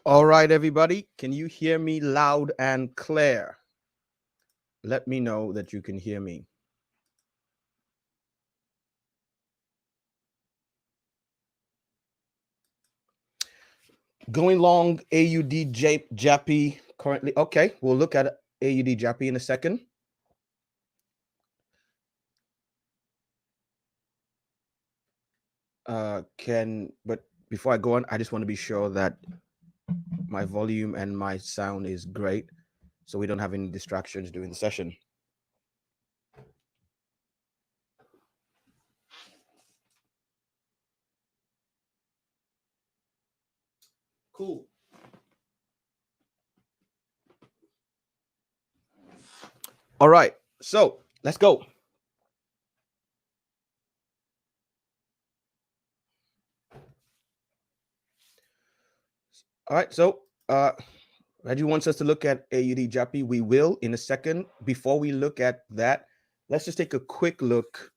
All right, everybody, can you hear me loud and clear? Let me know that you can hear me. Going long, AUD JAPI currently. Okay, we'll look at AUD JAPI in a second. But before I go on, I just want to be sure that my volume and my sound is great, so we don't have any distractions during the session. Cool. All right, so let's go. All right, so Reggie wants us to look at AUD JAPI. We will in a second. Before we look at that, let's just take a quick look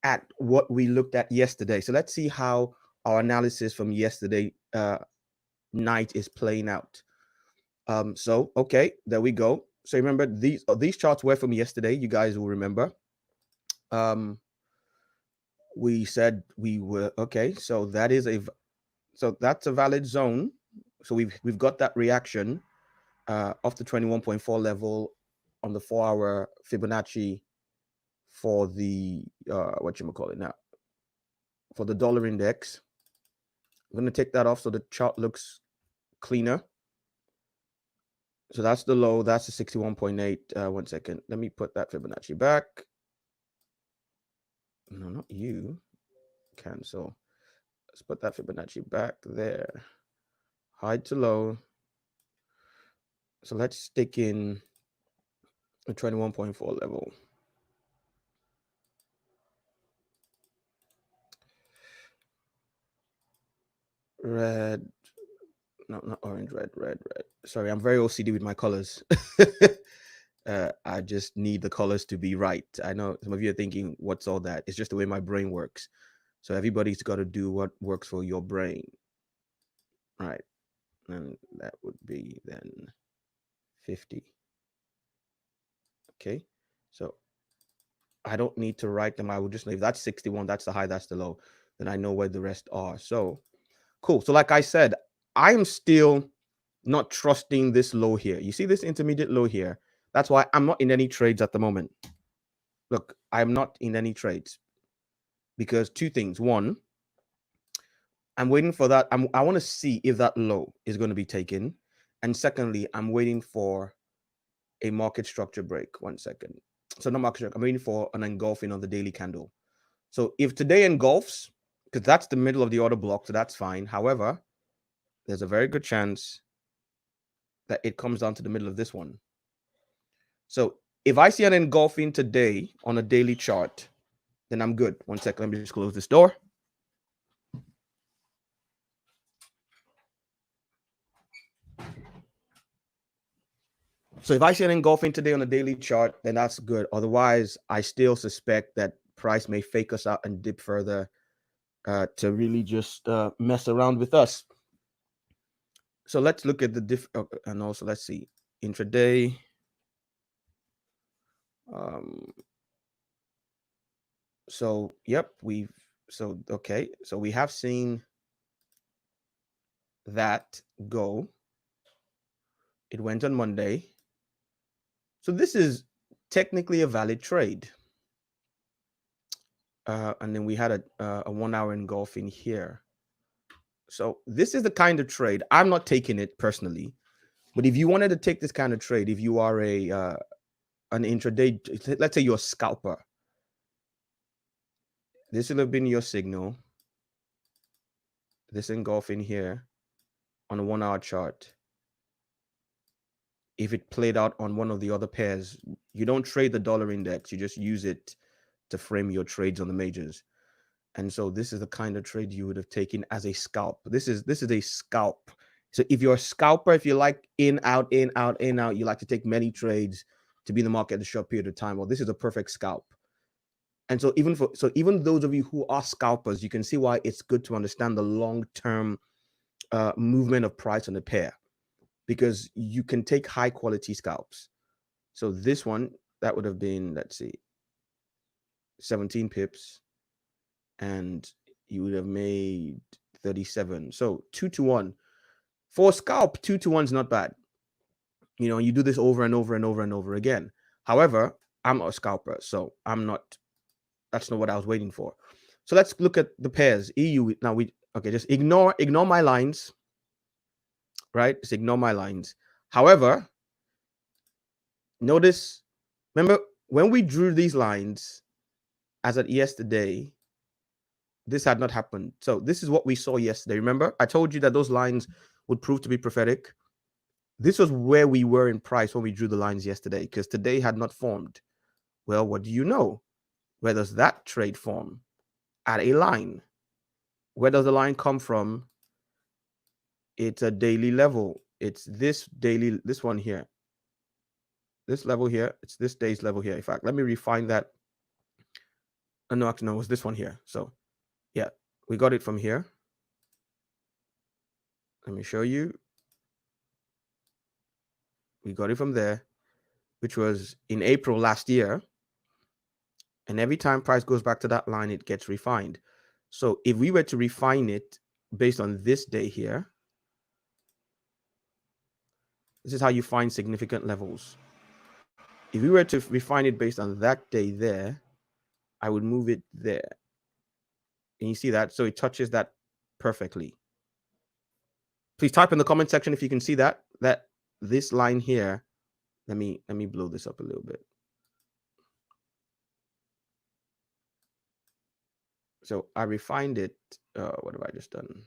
at what we looked at yesterday. So let's see how our analysis from yesterday night is playing out. So okay, there we go. So remember these charts were from yesterday. You guys will remember. We said we were okay. So that's a valid zone. So we've got that reaction off the 21.4 level on the 4-hour Fibonacci for the now for the dollar index. I'm going to take that off so the chart looks cleaner. So that's the low. That's the 61.8. 1 second. Let me put that Fibonacci back. No, not you. Cancel. Let's put that Fibonacci back there. High to low. So let's stick in a 21.4 level. Red. No, not orange, red. Sorry, I'm very OCD with my colors. I just need the colors to be right. I know some of you are thinking, what's all that? It's just the way my brain works. So everybody's got to do what works for your brain. Right. And that would be then 50. Okay. So I don't need to write them. I will just know if that's 61, that's the high, that's the low. Then I know where the rest are. So cool. So like I said, I'm still not trusting this low here. You see this intermediate low here? That's why I'm not in any trades at the moment. Look, I'm not in any trades because two things. One, I'm waiting for that. I want to see if that low is going to be taken. And secondly, I'm waiting for a market structure break. 1 second. So not market structure. I'm waiting for an engulfing on the daily candle. So if today engulfs, because that's the middle of the order block, so that's fine. However, there's a very good chance that it comes down to the middle of this one. So if I see an engulfing today on a daily chart, then I'm good. 1 second. Let me just close this door. So if I see an engulfing today on the daily chart, then that's good. Otherwise, I still suspect that price may fake us out and dip further to really just mess around with us. So let's look at the and also let's see intraday. So yep, okay. So we have seen that go. It went on Monday. So this is technically a valid trade. And then we had a 1 hour engulfing here. So this is the kind of trade. I'm not taking it personally, but if you wanted to take this kind of trade, if you are an intraday, let's say you're a scalper, this will have been your signal. This engulfing here on a 1 hour chart. If it played out on one of the other pairs, you don't trade the dollar index, you just use it to frame your trades on the majors. And so this is the kind of trade you would have taken as a scalp. This is a scalp. So if you're a scalper, if you like in, out, in, out, in, out, you like to take many trades to be in the market at a short period of time, well, this is a perfect scalp. And so even those of you who are scalpers, you can see why it's good to understand the long-term movement of price on the pair, because you can take high quality scalps. So this one, that would have been, let's see, 17 pips, and you would have made 37. So 2 to 1 for a scalp. 2 to 1 is not bad. You know, you do this over and over and over and over again. However, I'm not a scalper, so that's not what I was waiting for. So let's look at the pairs. EU. Now just ignore my lines, right? Just ignore my lines. However, notice, remember when we drew these lines as at yesterday, this had not happened. So this is what we saw yesterday. Remember, I told you that those lines would prove to be prophetic. This was where we were in price when we drew the lines yesterday, because today had not formed. Well, what do you know? Where does that trade form? At a line. Where does the line come from? It's a daily level. It's this one here. This level here. It's this day's level here. In fact, let me refine that. No, actually, no, it was this one here. So, yeah, we got it from here. Let me show you. We got it from there, which was in April last year. And every time price goes back to that line, it gets refined. So if we were to refine it based on this day here, this is how you find significant levels. If we were to refine it based on that day there, I would move it there. And you see that? So it touches that perfectly. Please type in the comment section if you can see that this line here. Let me blow this up a little bit. So I refined it. What have I just done?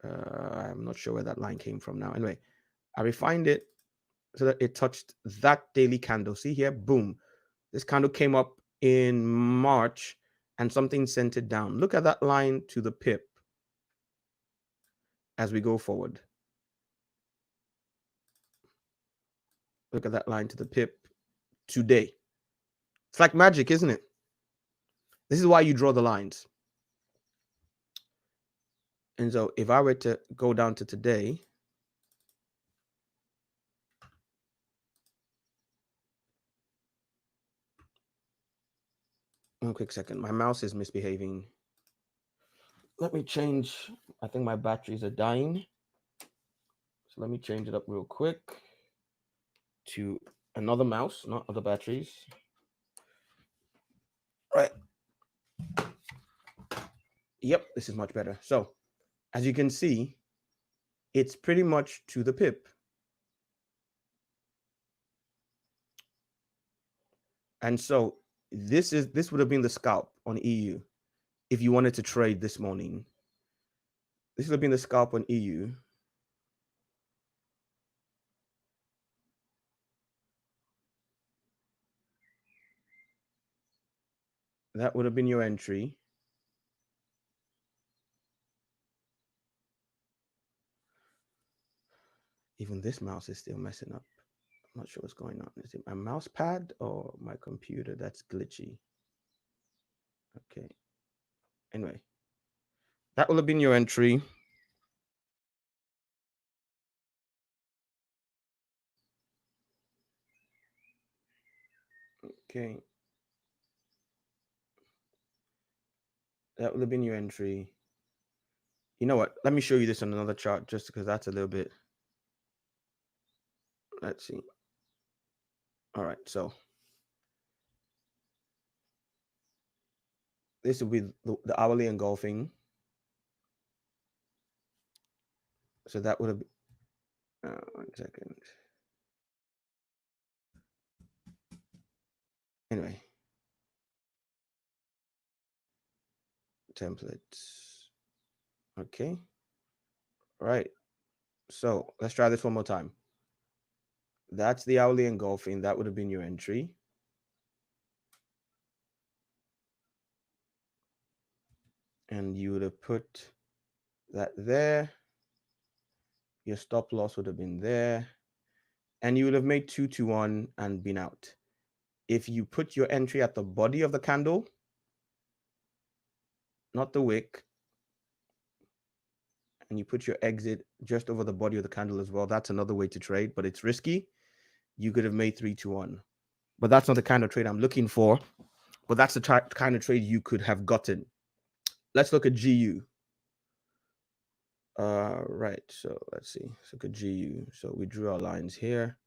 I'm not sure where that line came from now. Anyway, I refined it so that it touched that daily candle. See here? Boom. This candle came up in March and something sent it down. Look at that line to the pip as we go forward. Look at that line to the pip today. It's like magic, isn't it? This is why you draw the lines. And so if I were to go down to today, one quick second, my mouse is misbehaving. Let me change. I think my batteries are dying. So let me change it up real quick to another mouse, not other batteries. Right. Yep, this is much better. So as you can see, it's pretty much to the pip. And so this would have been the scalp on EU if you wanted to trade this morning. This would have been the scalp on EU. That would have been your entry. Even this mouse is still messing up. not sure what's going on. Is it my mouse pad or my computer that's glitchy? Okay. Anyway, that will have been your entry. Okay. That will have been your entry. You know what? Let me show you this on another chart just because that's a little bit. Let's see. All right. So this will be the hourly engulfing. So that would have been, 1 second. Anyway. Templates. Okay. All right. So let's try this one more time. That's the hourly engulfing. That would have been your entry. And you would have put that there. Your stop loss would have been there. And you would have made 221 and been out. If you put your entry at the body of the candle, not the wick, and you put your exit just over the body of the candle as well, that's another way to trade, but it's risky. You could have made 321. But that's not the kind of trade I'm looking for. But that's the kind of trade you could have gotten. Let's look at GU. Right. So let's see. Let's look at GU. So we drew our lines here.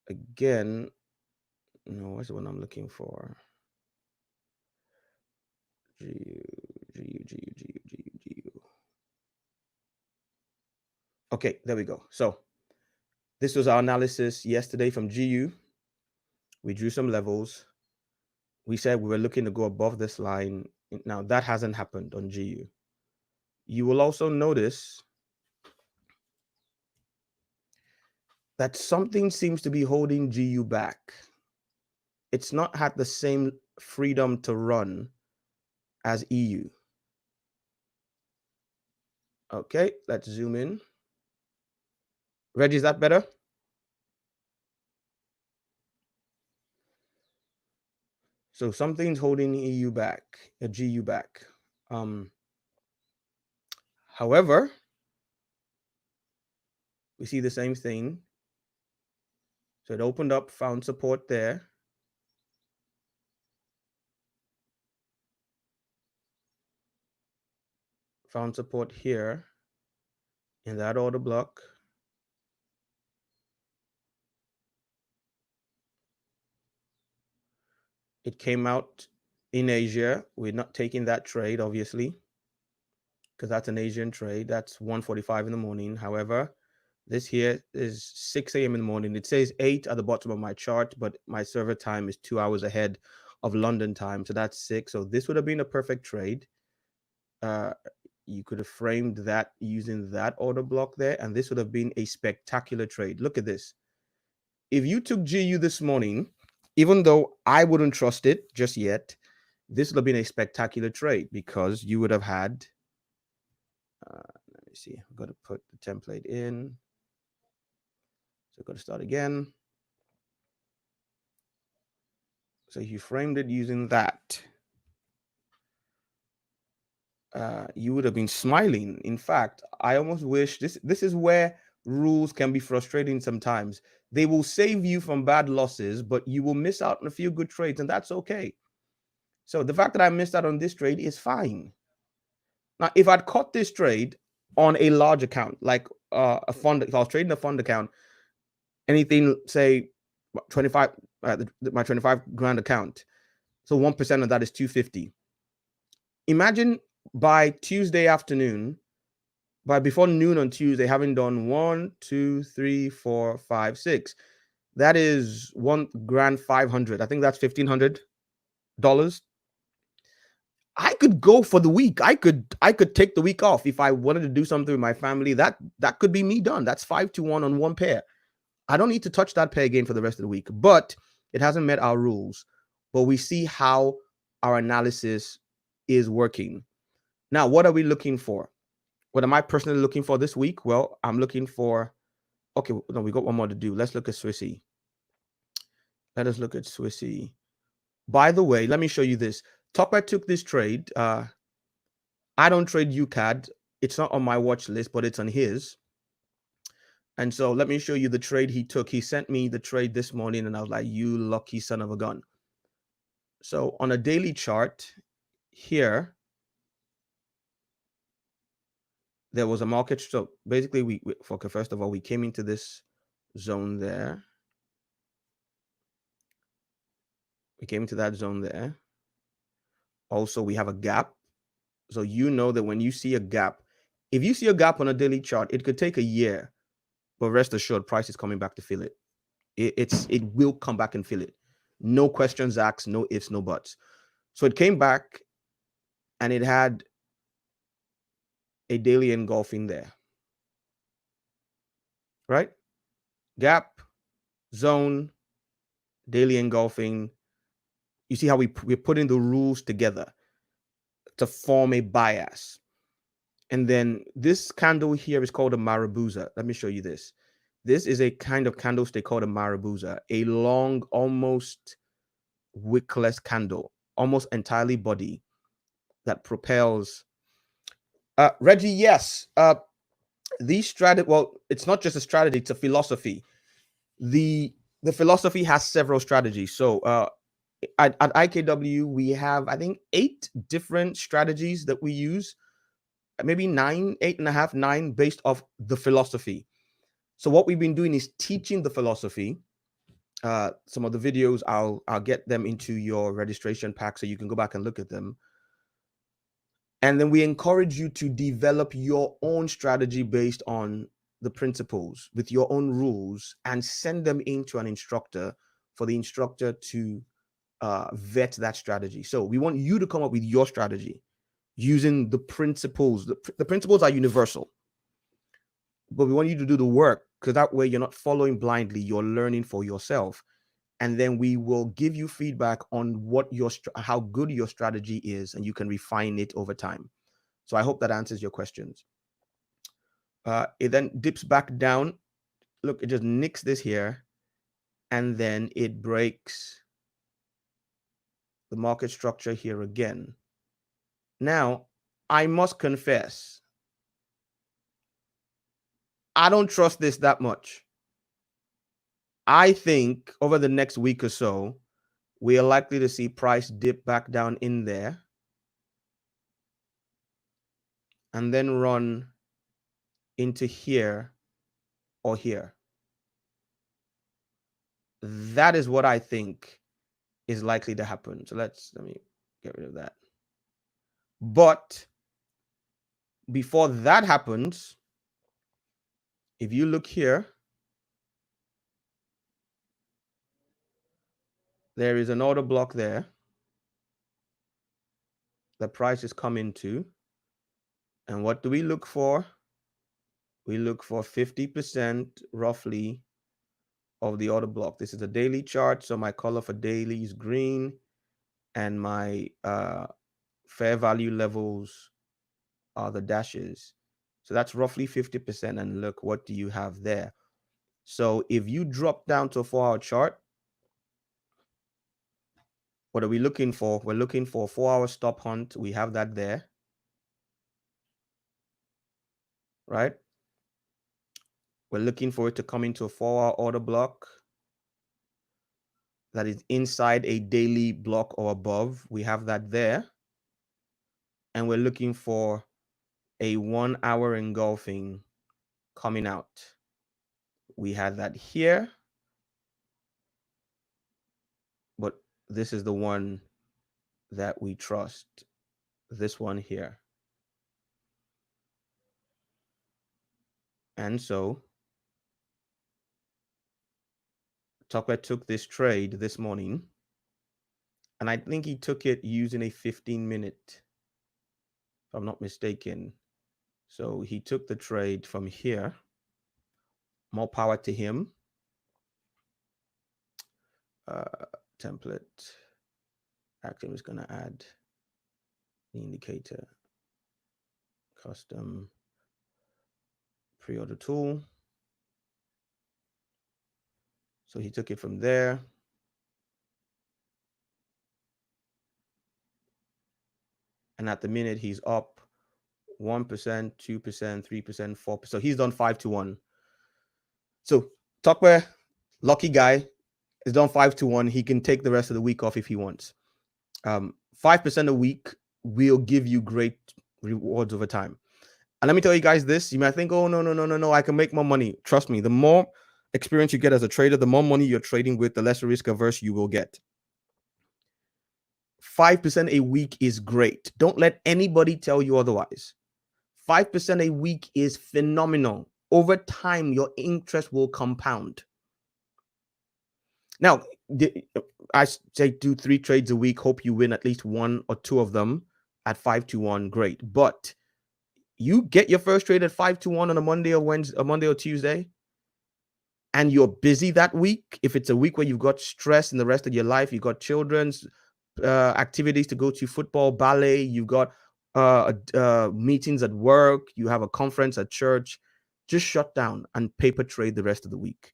Again, no, what's the one I'm looking for? GU. Okay, there we go. So this was our analysis yesterday from GU. We drew some levels. We said we were looking to go above this line. Now that hasn't happened on GU. You will also notice that something seems to be holding GU back. It's not had the same freedom to run as EU. Okay, let's zoom in. Reggie, is that better? So something's holding EU back, a GU back. However, we see the same thing. So it opened up, found support there. Found support here in that order block. It came out in Asia. We're not taking that trade, obviously, because that's an Asian trade. That's 1:45 in the morning. However, this here is 6 a.m. in the morning. It says 8 at the bottom of my chart, but my server time is 2 hours ahead of London time. So that's 6. So this would have been a perfect trade. You could have framed that using that order block there, and this would have been a spectacular trade. Look at this. If you took GU this morning, even though I wouldn't trust it just yet, this would have been a spectacular trade because you would have had, let me see, I've got to put the template in. So I've got to start again. So you framed it using that. You would have been smiling. In fact, I almost wish this is where rules can be frustrating sometimes. They will save you from bad losses, but you will miss out on a few good trades, and that's okay. So the fact that I missed out on this trade is fine. Now, if I'd caught this trade on a large account, like a fund, if I was trading a fund account, anything, say 25, my 25 grand account, so 1% of that is 250. Imagine by Tuesday afternoon, by before noon on Tuesday, having done 1, 2, 3, 4, 5, 6. That is $1,500. I think that's $1,500. I could go for the week. I could take the week off if I wanted to do something with my family. That could be me done. That's 5-1 on one pair. I don't need to touch that pair again for the rest of the week. But it hasn't met our rules. But we see how our analysis is working. Now, what are we looking for? What am I personally looking for this week? Well, I'm looking for Okay, no, we got one more to do. Let's look at Swissy. Let us look at Swissy. By the way, let me show you this. Talkback took this trade. I don't trade UCAD. It's not on my watch list, but it's on his. And so let me show you the trade he took. He sent me the trade this morning, and I was like, you lucky son of a gun. So on a daily chart here, there was a market. So basically, okay, first of all, we came into this zone there. We came into that zone there. Also, we have a gap. So you know that when you see a gap, if you see a gap on a daily chart, it could take a year, but rest assured, price is coming back to fill it. It will come back and fill it. No questions asked, no ifs, no buts. So it came back and it had a daily engulfing there, right? Gap, zone, daily engulfing. You see how we're putting the rules together to form a bias. And then this candle here is called a Marabuza. Let me show you this. This is a kind of candlestick called a Marabuza, a long, almost wickless candle, almost entirely body that propels. Reggie, yes. These strategy, well, it's not just a strategy, it's a philosophy. The philosophy has several strategies. So at IKW, we have, I think, 8 different strategies that we use, maybe 9, 8.5, 9, based off the philosophy. So what we've been doing is teaching the philosophy. Some of the videos, I'll get them into your registration pack so you can go back and look at them. And then we encourage you to develop your own strategy based on the principles with your own rules and send them into an instructor for the instructor to vet that strategy. So we want you to come up with your strategy using the principles. The principles are universal, but we want you to do the work, because that way you're not following blindly, you're learning for yourself. And then we will give you feedback on how good your strategy is, and you can refine it over time. So I hope that answers your questions. It then dips back down. Look, it just nicks this here, and then it breaks the market structure here again. Now, I must confess, I don't trust this that much. I think over the next week or so, we are likely to see price dip back down in there and then run into here or here. That is what I think is likely to happen. So let me get rid of that. But before that happens, if you look here, there is an order block there. The price is coming to. And what do we look for? We look for 50% roughly of the order block. This is a daily chart, so my color for daily is green, and my fair value levels are the dashes. So that's roughly 50%. And look, what do you have there? So if you drop down to a 4-hour chart, what are we looking for? We're looking for a 4-hour stop hunt. We have that there, right? We're looking for it to come into a 4-hour order block that is inside a daily block or above. We have that there. And we're looking for a 1-hour engulfing coming out. We had that here, but this is the one that we trust. This one here. And so Tucker took this trade this morning, and I think he took it using a 15-minute, if I'm not mistaken. So he took the trade from here. More power to him. Template. Actually, I'm just going to add the indicator. Custom pre-order tool. So he took it from there. And at the minute, he's up 1%, 2%, 3%, 4%. So he's done 5 to 1. So Tucker, lucky guy, is done 5 to 1. He can take the rest of the week off if he wants. 5% a week will give you great rewards over time. And let me tell you guys this. You might think, oh, no, I can make more money. Trust me, the more experience you get as a trader, the more money you're trading with, the less risk averse you will get. 5% a week is great. Don't let anybody tell you otherwise. 5% a week is phenomenal. Over time, your interest will compound. Now, I say do 3 trades a week. Hope you win at least 1 or 2 of them at 5 to 1. Great. But you get your first trade at 5 to 1 on a Monday or Tuesday, and you're busy that week. If it's a week where you've got stress in the rest of your life, you've got children's activities to go to, football, ballet, you've got meetings at work, you have a conference at church, just shut down and paper trade the rest of the week.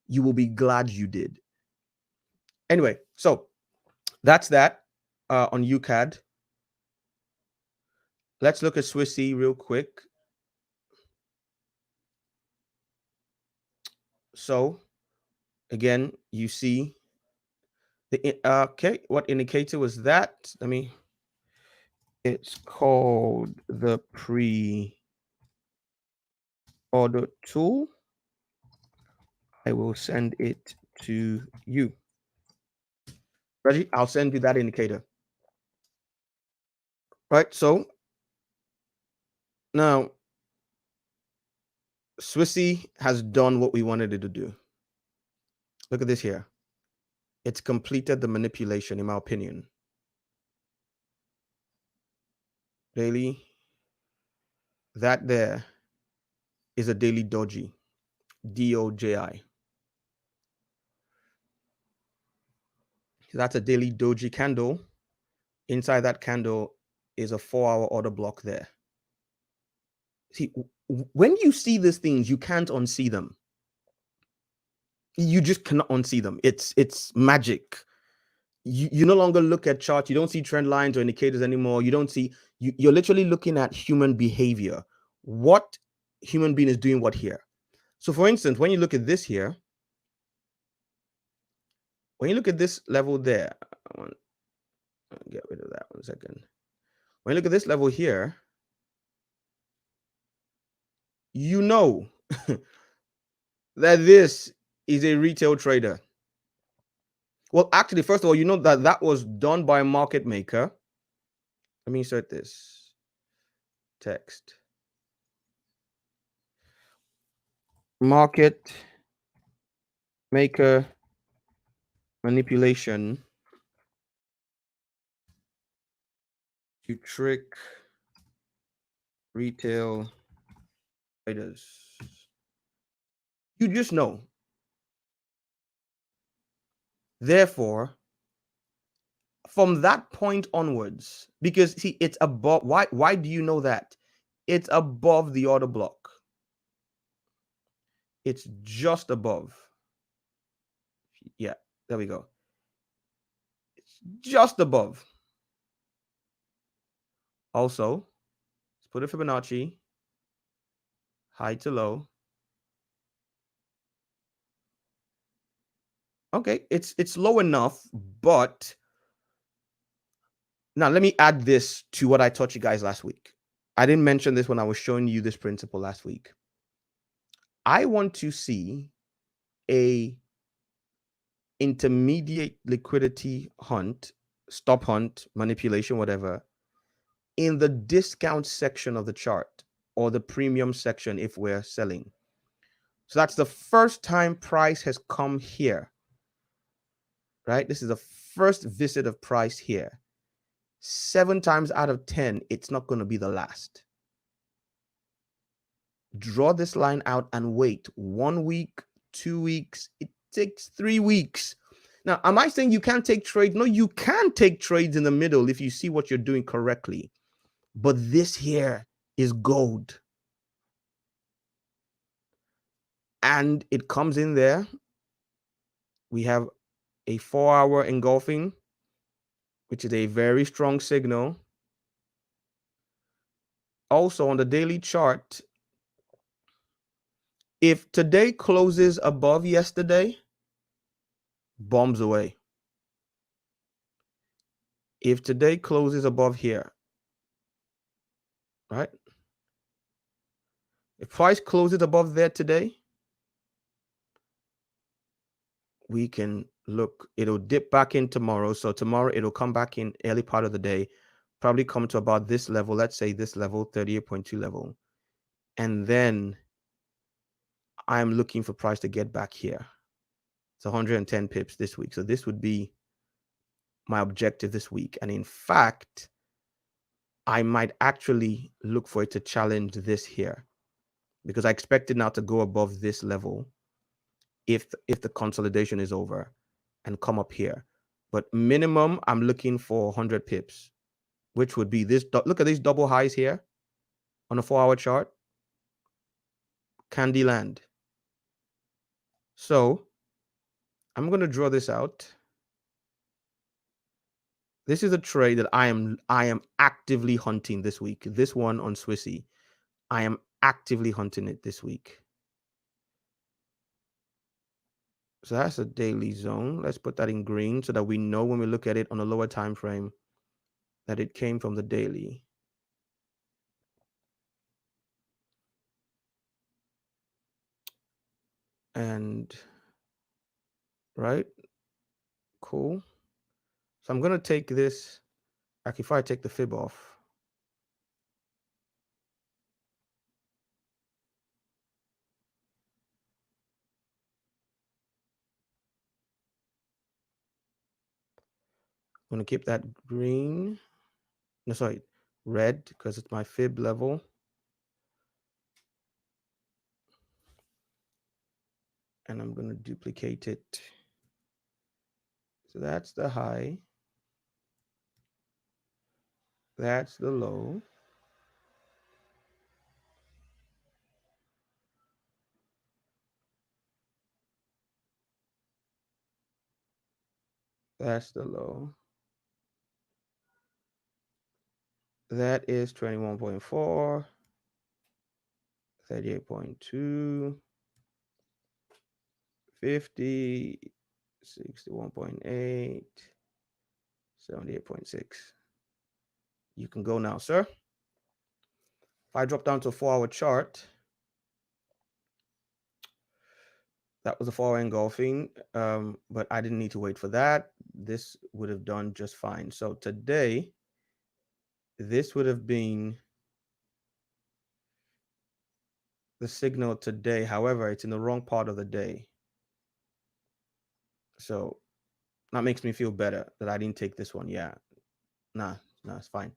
You will be glad you did. Anyway, so that's that on UCAD. Let's look at Swissy real quick. So again, you see the okay, what indicator was that? It's called the pre-order tool. I will send it to you. Reggie, I'll send you that indicator. Right, so now Swissy has done what we wanted it to do. Look at this here. It's completed the manipulation, in my opinion. Daily. That there is a daily doji. DOJI. That's a daily doji candle. Inside that candle is a 4-hour order block there. See, when you see these things, you can't unsee them. You just cannot unsee them. It's magic. You no longer look at charts. You don't see trend lines or indicators anymore. You don't see, you're literally looking at human behavior. What human being is doing what here? So for instance, when you look at this here, when you look at this level there, I want to get rid of that 1 second. When you look at this level here, you know that this is a retail trader. Well, actually, first of all, you know that that was done by a market maker. Let me insert this text. Market maker manipulation to trick retail traders. You just know. Therefore, from that point onwards, because see, it's above. Why do you know that? It's above the order block. It's just above. Yeah, there we go. It's just above. Also, let's put a Fibonacci, high to low. Okay, it's low enough, but now let me add this to what I taught you guys last week. I didn't mention this when I was showing you this principle last week. I want to see a intermediate liquidity hunt, stop hunt, manipulation, whatever, in the discount section of the chart or the premium section if we're selling. So that's the first time price has come here, right? This is the first visit of price here. 7 times out of 10, it's not going to be the last. Draw this line out and wait 1 week, 2 weeks. It takes 3 weeks. Now, am I saying you can't take trades? No, you can take trades in the middle if you see what you're doing correctly. But this here is gold. And it comes in there. We have a 4-hour engulfing, which is a very strong signal. Also on the daily chart, if today closes above yesterday, bombs away. If today closes above here, right? If price closes above there today, we can look, it'll dip back in tomorrow. So tomorrow it'll come back in early part of the day, probably come to about this level. Let's say this level, 38.2 level. And then I'm looking for price to get back here. It's 110 pips this week. So this would be my objective this week. And in fact, I might actually look for it to challenge this here, because I expect it now to go above this level if the consolidation is over and come up here. But minimum, I'm looking for 100 pips, which would be this. Look at these double highs here on a 4-hour chart. Candyland. So I'm going to draw this out. This is a trade that I am actively hunting this week. This one on Swissy, I am actively hunting it this week. So that's a daily zone. Let's put that in green so that we know when we look at it on a lower time frame that it came from the daily. And right, cool. So I'm going to take this. Like if I take the fib off, I'm going to keep that green. No, sorry, red, because it's my fib level. And I'm going to duplicate it. So that's the high. That's the low. That's the low. That is 21.4, 38.2, 50, 61.8, 78.6. You can go now, sir. If I drop down to a 4-hour chart, that was a 4-hour engulfing, but I didn't need to wait for that. This would have done just fine. So today, this would have been the signal today. However, it's in the wrong part of the day. So that makes me feel better that I didn't take this one. Yeah, nah, it's fine.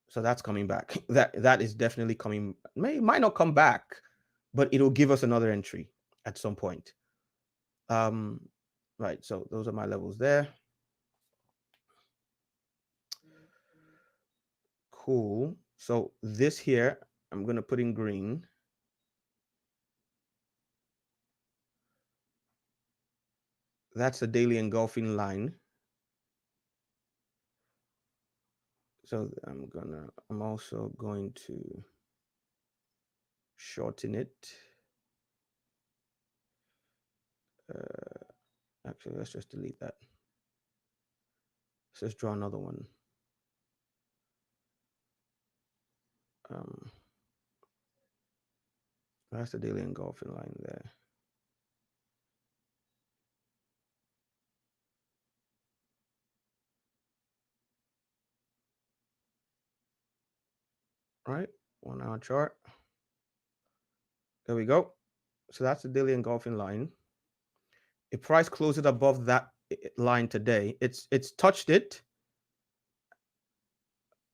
So that's coming back. That is definitely coming. Might not come back, but it'll give us another entry at some point. Right. So those are my levels there. Cool. So this here, I'm going to put in green. That's a daily engulfing line. So I'm also going to shorten it. Actually, let's just delete that. Let's just draw another one. That's the daily engulfing line there. Right, 1-hour chart. There we go. So that's the daily engulfing line. If price closes above that line today, it's touched it.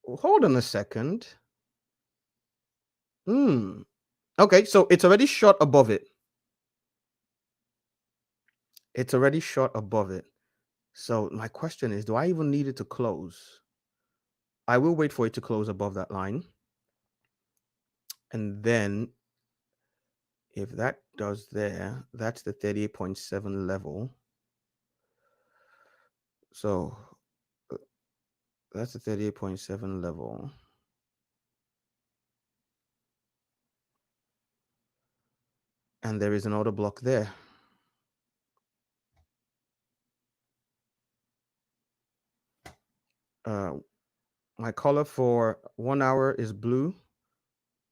Hold on a second. Okay, so it's already shot above it. It's already shot above it. So my question is, do I even need it to close? I will wait for it to close above that line. And then if that does there, that's the 38.7 level. So that's the 38.7 level. And there is an order block there. My color for 1 hour is blue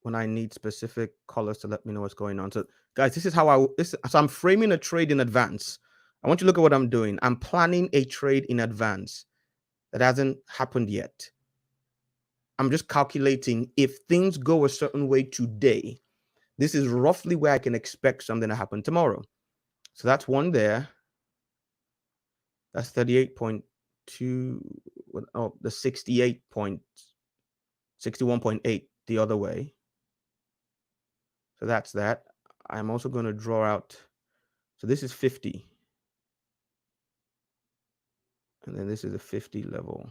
when I need specific colors to let me know what's going on. So guys, this is how so I'm framing a trade in advance. I want you to look at what I'm doing. I'm planning a trade in advance that hasn't happened yet. I'm just calculating if things go a certain way today, this is roughly where I can expect something to happen tomorrow. So that's one there. That's 38.2. Oh, the 61.8 the other way. So that's that. I'm also going to draw out. So this is 50. And then this is a 50 level.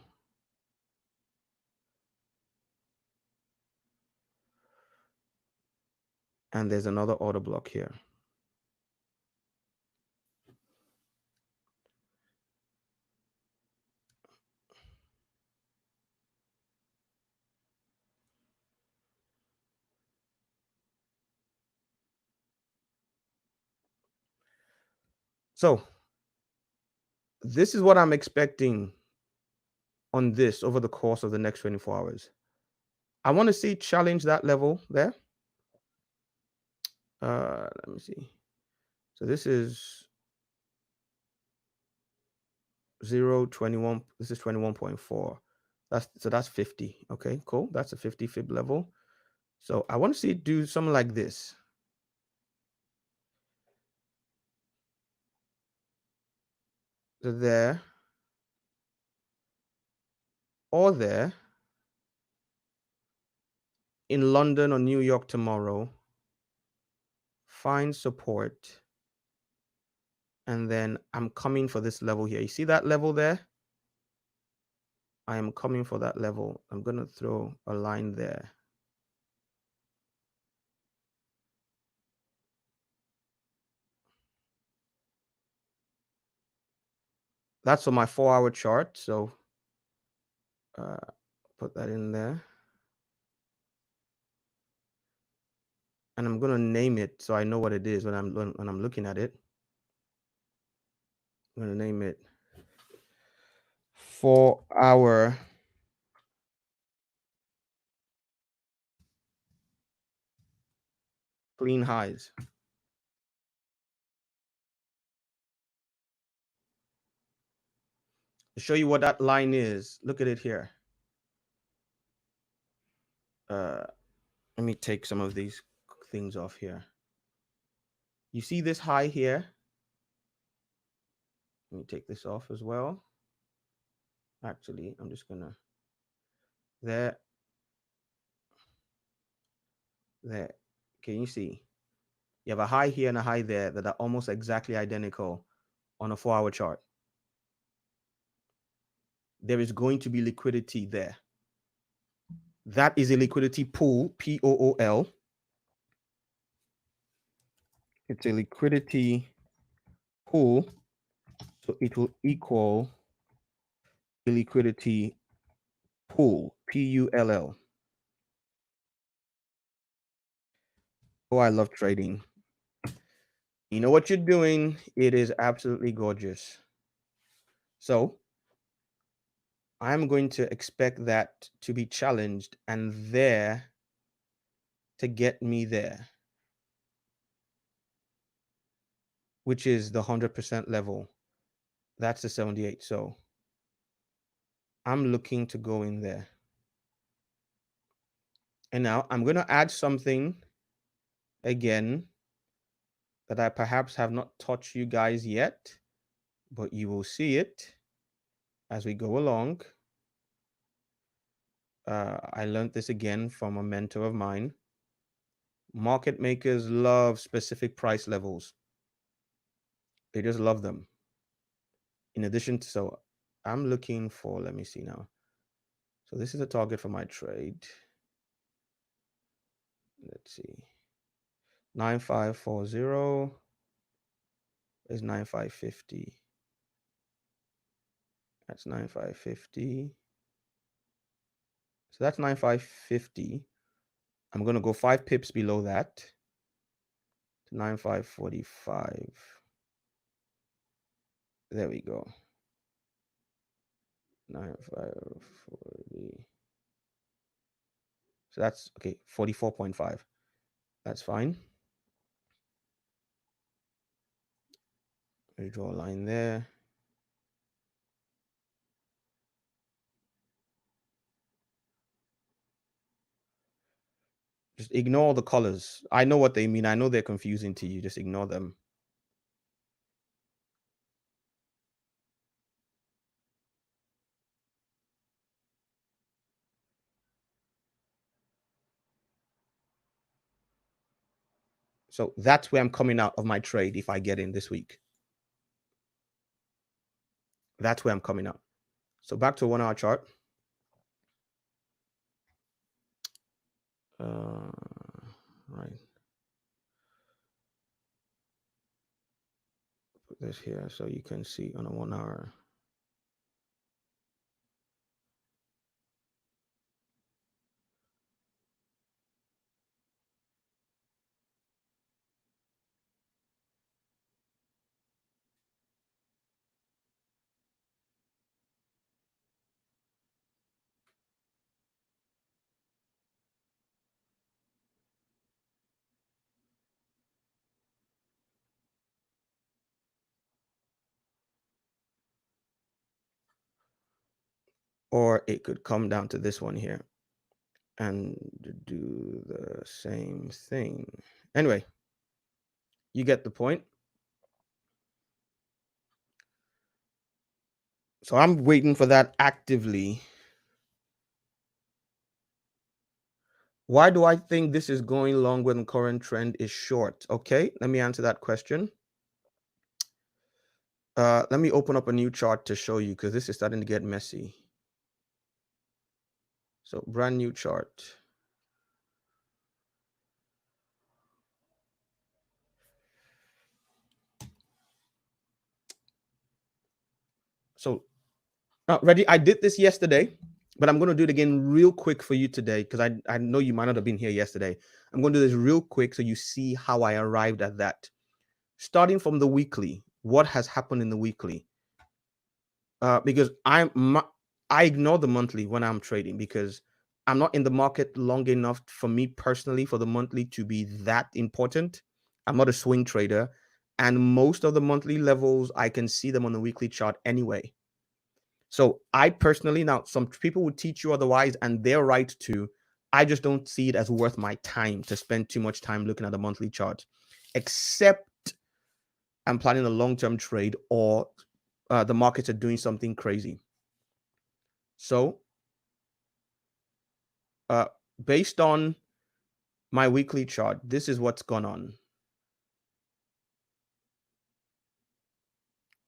And there's another order block here. So this is what I'm expecting on this over the course of the next 24 hours. I want to see challenge that level there. Let me see. So this is 0.21. This is 21.4. That's 50. Okay, cool. That's a 50 fib level. So I want to see it do something like this. So there or there in London or New York tomorrow, find support. And then I'm coming for this level here. You see that level there? I am coming for that level. I'm going to throw a line there. That's on my 4-hour chart. So put that in there. And I'm going to name it so I know what it is when I'm looking at it. I'm going to name it 4-hour clean highs. To show you what that line is, look at it here. Let me take some of these things off here. You see this high here? Let me take this off as well. Actually, I'm just gonna there. Can you see? You have a high here and a high there that are almost exactly identical on a 4-hour chart. There is going to be liquidity there. That is a liquidity pool, P-O-O-L. It's a liquidity pool, so it will equal the liquidity pool, P-U-L-L. Oh, I love trading. You know what you're doing. It is absolutely gorgeous. So I'm going to expect that to be challenged and there to get me there, which is the 100% level. That's the 78. So I'm looking to go in there. And now I'm going to add something again that I perhaps have not taught you guys yet, but you will see it as we go along. I learned this again from a mentor of mine. Market makers love specific price levels. They just love them. In addition to, so I'm looking for, let me see now. So this is a target for my trade. Let's see. 9540 is 9550. That's 9550. So that's 9550. I'm going to go 5 pips below that to 9545. There we go. 9540. So that's okay, 44.5. That's fine. We draw a line there. Just ignore the colors. I know what they mean. I know they're confusing to you. Just ignore them. So that's where I'm coming out of my trade if I get in this week. That's where I'm coming out. So back to a 1 hour chart. Right. Put this here so you can see on a 1 hour. Or it could come down to this one here and do the same thing. Anyway, you get the point. So I'm waiting for that actively. Why do I think this is going long when the current trend is short? Okay, let me answer that question. Let me open up a new chart to show you because this is starting to get messy. So brand new chart. So ready? I did this yesterday, but I'm going to do it again real quick for you today because I know you might not have been here yesterday. I'm going to do this real quick so you see how I arrived at that. Starting from the weekly, what has happened in the weekly? Because I ignore the monthly when I'm trading because I'm not in the market long enough for me personally for the monthly to be that important. I'm not a swing trader, and most of the monthly levels I can see them on the weekly chart anyway. So I personally, now some people would teach you otherwise, and they're right too. I just don't see it as worth my time to spend too much time looking at the monthly chart, except I'm planning a long-term trade or the markets are doing something crazy. So based on my weekly chart, this is what's gone on.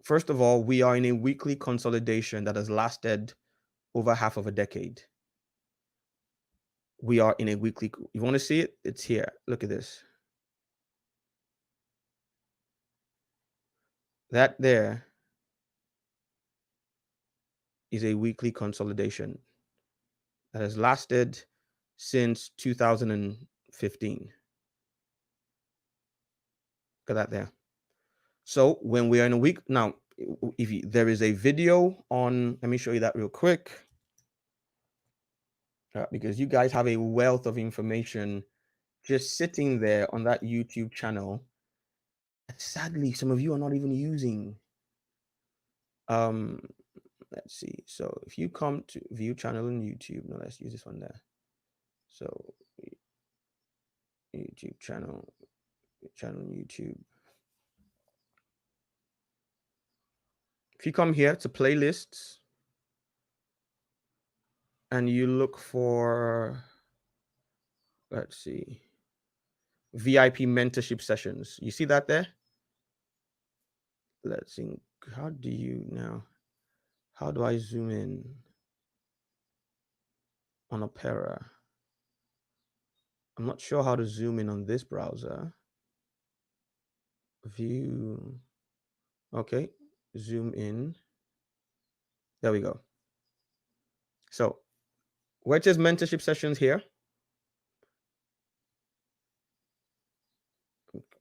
First of all, we are in a weekly consolidation that has lasted over half of a decade. We are in a weekly, you want to see it? It's here. Look at this. That there is a weekly consolidation that has lasted since 2015. Look at that there. So when we are in a week now, there is a video on, let me show you that real quick, because you guys have a wealth of information just sitting there on that YouTube channel. Sadly, some of you are not even using. Let's see. So if you come to view channel on YouTube, no, let's use this one there. So YouTube channel YouTube. If you come here to playlists and you look for, let's see, VIP mentorship sessions, you see that there? Let's see. How do I zoom in on Opera? I'm not sure how to zoom in on this browser. View. Okay. Zoom in. There we go. So where it says mentorship sessions here,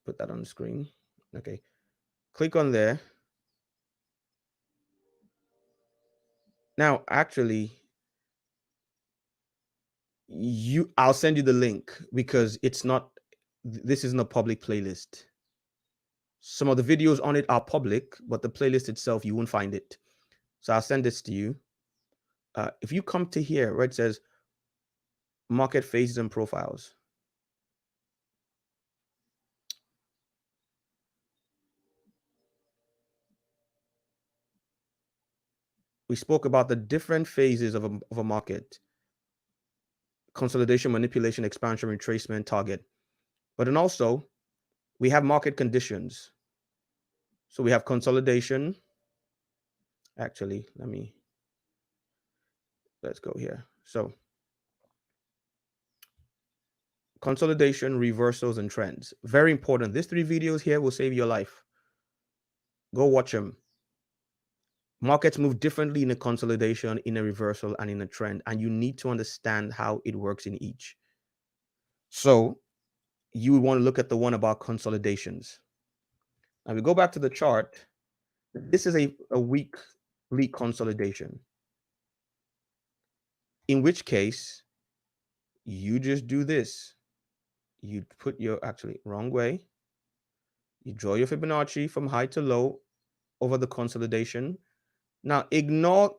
put that on the screen. Okay. Click on there. Now, actually, I'll send you the link because this isn't a public playlist. Some of the videos on it are public, but the playlist itself, you won't find it. So I'll send this to you. If you come to here where it says market phases and profiles, we spoke about the different phases of a market: consolidation, manipulation, expansion, retracement, target. But then also we have market conditions. So we have consolidation. Actually, let's go here. So consolidation, reversals, and trends. Very important. These 3 videos here will save your life. Go watch them. Markets move differently in a consolidation, in a reversal, and in a trend, and you need to understand how it works in each. So you would want to look at the one about consolidations. Now we go back to the chart. This is a weekly consolidation, in which case you just do this. You put your, actually, wrong way. You draw your Fibonacci from high to low over the consolidation. Now ignore,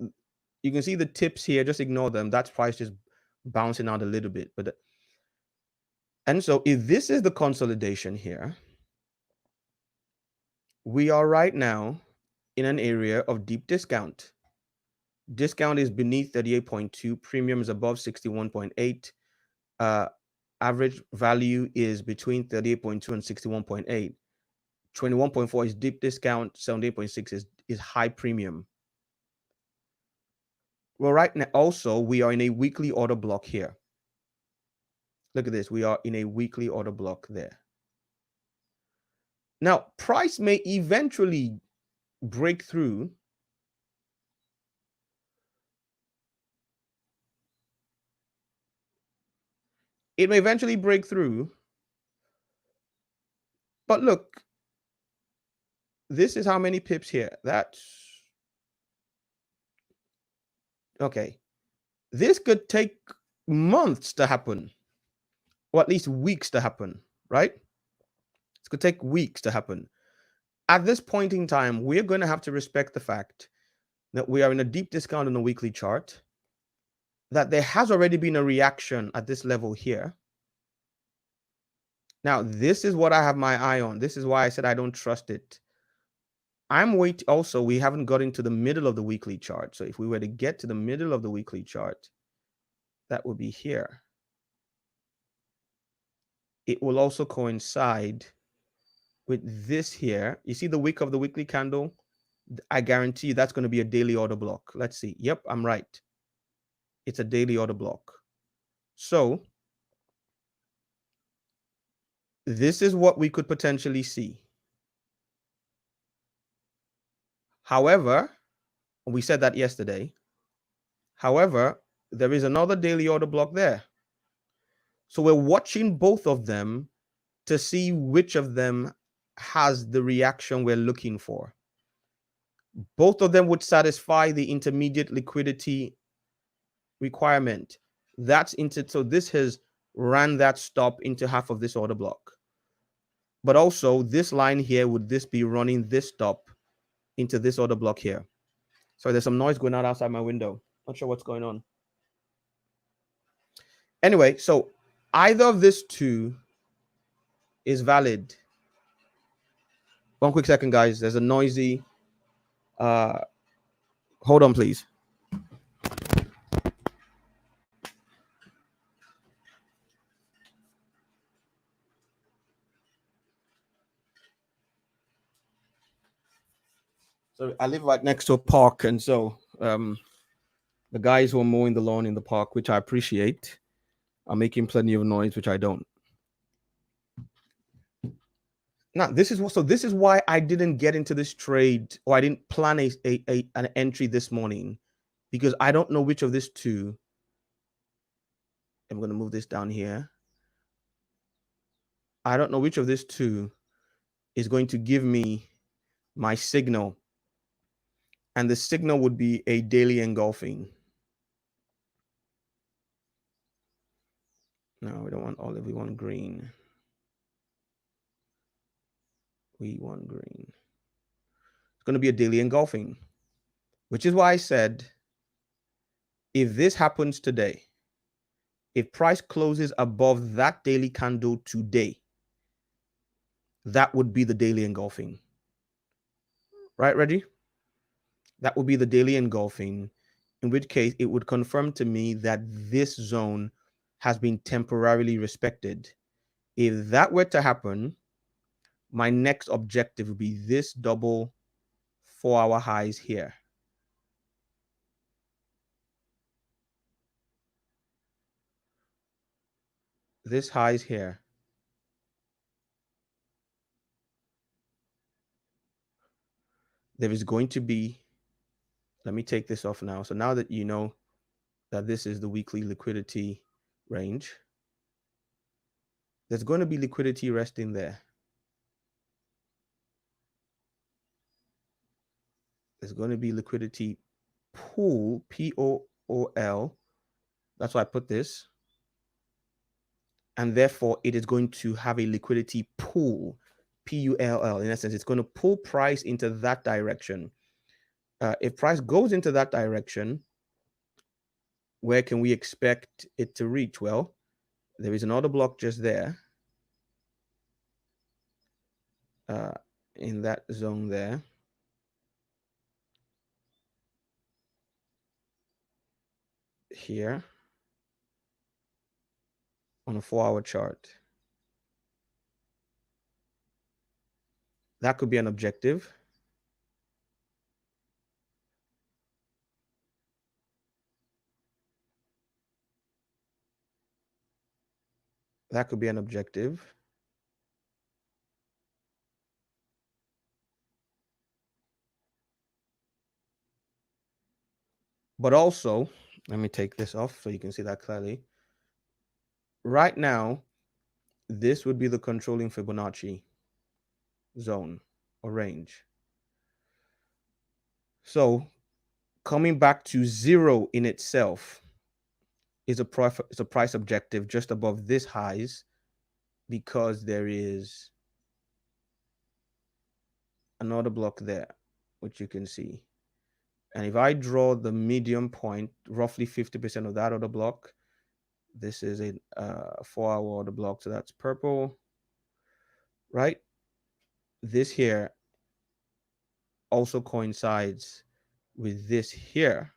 you can see the tips here, just ignore them. That's price just bouncing out a little bit. And so if this is the consolidation here, we are right now in an area of deep discount. Discount is beneath 38.2, premium is above 61.8. Average value is between 38.2 and 61.8. 21.4 is deep discount, 78.6 is high premium. Well, right now also we are in a weekly order block here. Look at this, we are in a weekly order block there. Now, price may eventually break through It may eventually break through. But look, this is how many pips here. That's okay. This could take months to happen, or at least weeks to happen, right? It could take weeks to happen. At this point in time, we're going to have to respect the fact that we are in a deep discount on the weekly chart, that there has already been a reaction at this level here. Now, this is what I have my eye on. This is why I said I don't trust it. I'm waiting. Also, we haven't gotten to the middle of the weekly chart. So if we were to get to the middle of the weekly chart, that would be here. It will also coincide with this here. You see the wick of the weekly candle? I guarantee you that's going to be a daily order block. Let's see. Yep, I'm right. It's a daily order block. So this is what we could potentially see. However, we said that yesterday. However, there is another daily order block there. So we're watching both of them to see which of them has the reaction we're looking for. Both of them would satisfy the intermediate liquidity requirement. So this has ran that stop into half of this order block. But also this line here, would this be running this stop into this order block here? So there's some noise going on outside my window. Not sure what's going on. Anyway, so either of these two is valid. One quick second, guys. There's a noisy. Hold on, please. So I live right next to a park, and so the guys who are mowing the lawn in the park, which I appreciate, are making plenty of noise, which I don't. Now, this is why I didn't get into this trade, or I didn't plan an entry this morning, because I don't know which of these two. I'm going to move this down here. I don't know which of these two is going to give me my signal. And the signal would be a daily engulfing. No, we don't want olive. We want green. We want green. It's going to be a daily engulfing, which is why I said, if this happens today, if price closes above that daily candle today, that would be the daily engulfing. Right, Reggie? That would be the daily engulfing, in which case it would confirm to me that this zone has been temporarily respected. If that were to happen, my next objective would be this double 4-hour highs here. This highs here. There is going to be, let me take this off now. So now that you know that this is the weekly liquidity range, there's going to be liquidity resting there. There's going to be liquidity pool, P-O-O-L. That's why I put this. And therefore, it is going to have a liquidity pool, P-U-L-L. In essence, it's going to pull price into that direction. If price goes into that direction, where can we expect it to reach? Well, there is another block just there. In that zone there. Here. On a 4-hour chart. That could be an objective. That could be an objective. But also, let me take this off so you can see that clearly. Right now, this would be the controlling Fibonacci zone or range. So coming back to zero in itself is a price objective just above this highs, because there is another block there, which you can see. And if I draw the medium point, roughly 50% of that other block, this is a 4-hour order block, so that's purple, right? This here also coincides with this here.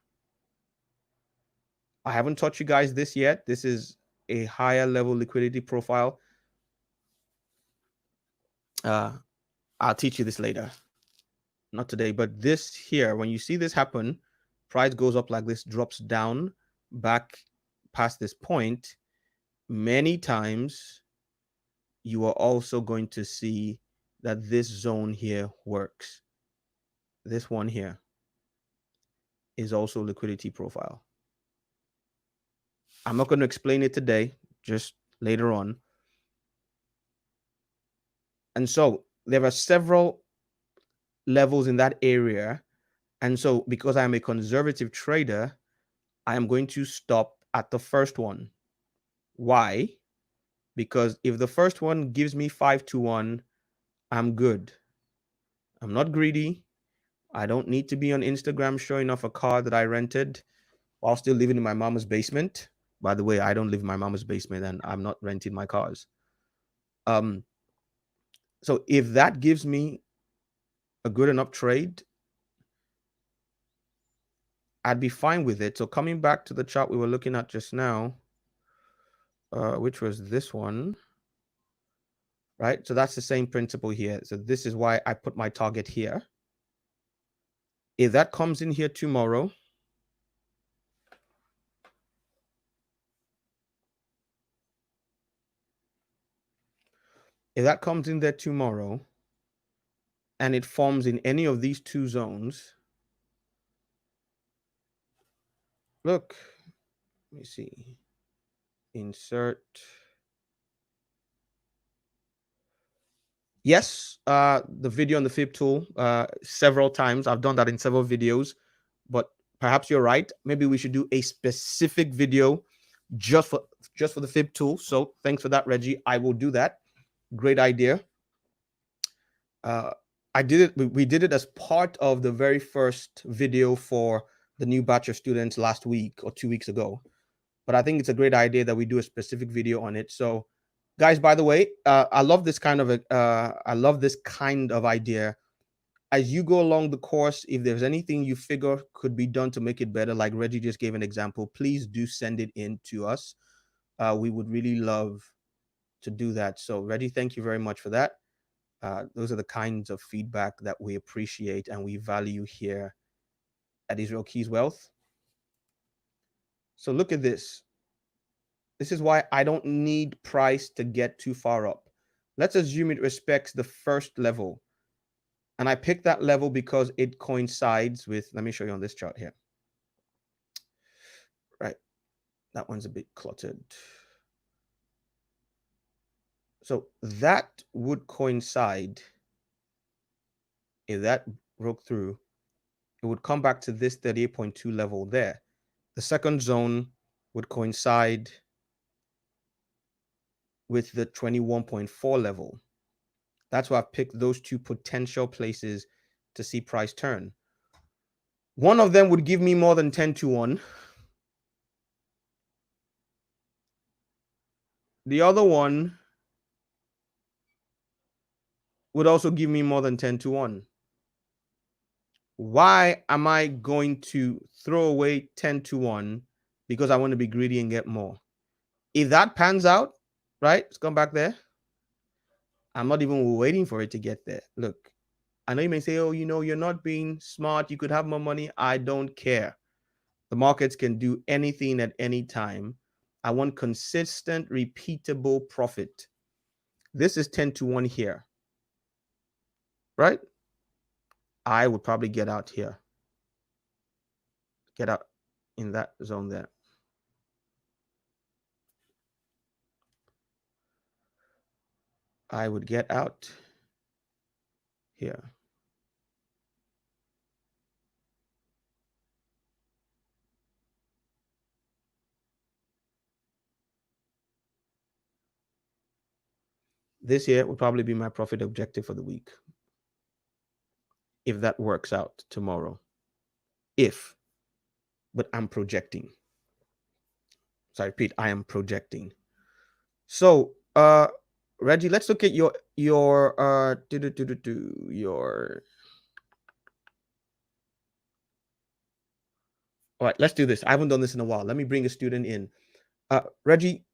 I haven't taught you guys this yet. This is a higher level liquidity profile. I'll teach you this later. Not today, but this here, when you see this happen, price goes up like this, drops down back past this point. Many times you are also going to see that this zone here works. This one here is also liquidity profile. I'm not going to explain it today, just later on. And so there are several levels in that area. And so because I'm a conservative trader, I am going to stop at the first one. Why? Because if the first one gives me 5-1, I'm good. I'm not greedy. I don't need to be on Instagram showing off a car that I rented while still living in my mama's basement. By the way, I don't live in my mama's basement and I'm not renting my cars. So if that gives me a good enough trade, I'd be fine with it. So coming back to the chart we were looking at just now, which was this one, right? So that's the same principle here. So this is why I put my target here. If that comes in here tomorrow, if that comes in there tomorrow and it forms in any of these two zones, Look, let me see. Insert. Yes, the video on the fib tool several times. I've done that in several videos, but perhaps you're right. Maybe we should do a specific video just for the fib tool. So thanks for that, Reggie. I will do that. Great idea. I did it. We did it as part of the very first video for the new batch of students last week or 2 weeks ago. But I think it's a great idea that we do a specific video on it. So, guys, by the way, I love this kind of idea. As you go along the course, if there's anything you figure could be done to make it better, like Reggie just gave an example, please do send it in to us. We would really love to do that. So, Reggie, thank you very much for that. Those are the kinds of feedback that we appreciate and we value here at Israel Keys Wealth. So look at this. This is why I don't need price to get too far up. Let's assume it respects the first level. And I picked that level because it coincides with, let me show you on this chart here. Right. That one's a bit cluttered. So that would coincide. If that broke through, it would come back to this 38.2 level there. The second zone would coincide with the 21.4 level. That's why I've picked those two potential places to see price turn. One of them would give me more than 10 to 1. The other one would also give me more than 10 to 1. Why am I going to throw away 10 to 1 because I want to be greedy and get more? If that pans out, right? Let's come back there. I'm not even waiting for it to get there. Look, I know you may say, oh, you're not being smart. You could have more money. I don't care. The markets can do anything at any time. I want consistent, repeatable profit. This is 10 to 1 here, right? I would probably get out here. Get out in that zone there. I would get out here. This here would probably be my profit objective for the week, if that works out tomorrow. But I'm projecting. So I repeat, I am projecting. So, Reggie, let's look at your all right, let's do this. I haven't done this in a while. Let me bring a student in. Reggie,